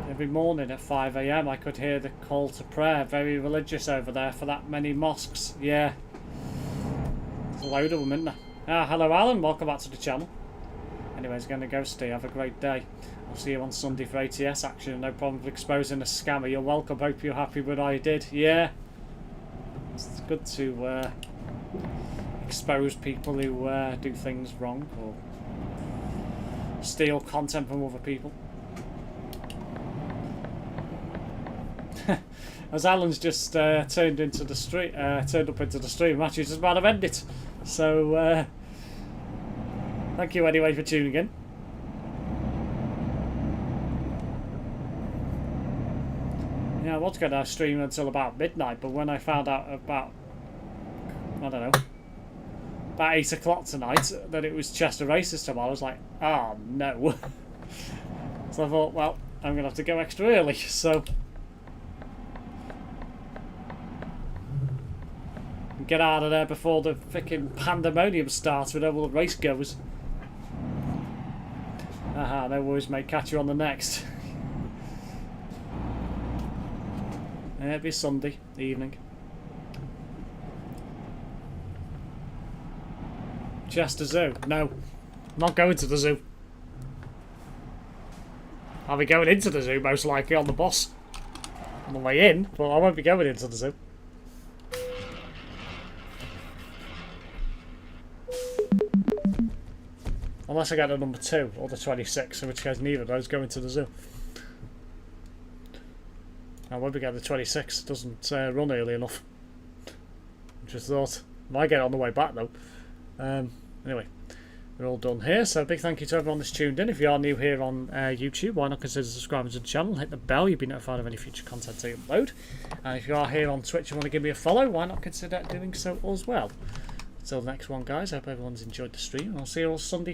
Every morning at 5 AM I could hear the call to prayer. Very religious over there for that many mosques. Yeah. There's a load of them, isn't there? Ah, hello Alan, welcome back to the channel. Anyways, gonna go Steve, have a great day. I'll see you on Sunday for ATS action. No problem with exposing a scammer. You're welcome, hope you're happy with what I did. Yeah. It's good to expose people who do things wrong or steal content from other people. As Alan's just turned into the street, turned up into the stream, actually just about to end it. So thank you anyway for tuning in. Yeah, I was going to stream until about midnight, but when I found out about, I don't know, about 8 o'clock tonight that it was Chester Races tomorrow, I was like, oh no. So I thought, well, I'm going to have to go extra early, so get out of there before the freaking pandemonium starts with all the race goers. Aha, no worries mate, catch you on the next. It'll be Sunday evening. Chester Zoo? No, I'm not going to the zoo. I'll be going into the zoo most likely on the bus on the way in, but I won't be going into the zoo. Unless I get the number 2 or the 26, in which case neither of those go into the zoo. I won't be getting the 26, it doesn't run early enough. Just thought, might get it on the way back though. Anyway, we're all done here, so big thank you to everyone that's tuned in. If you are new here on YouTube, why not consider subscribing to the channel, hit the bell, you'll be notified of any future content I upload. And if you are here on Twitch and want to give me a follow, why not consider doing so as well. Until the next one guys, I hope everyone's enjoyed the stream, and I'll see you all Sunday.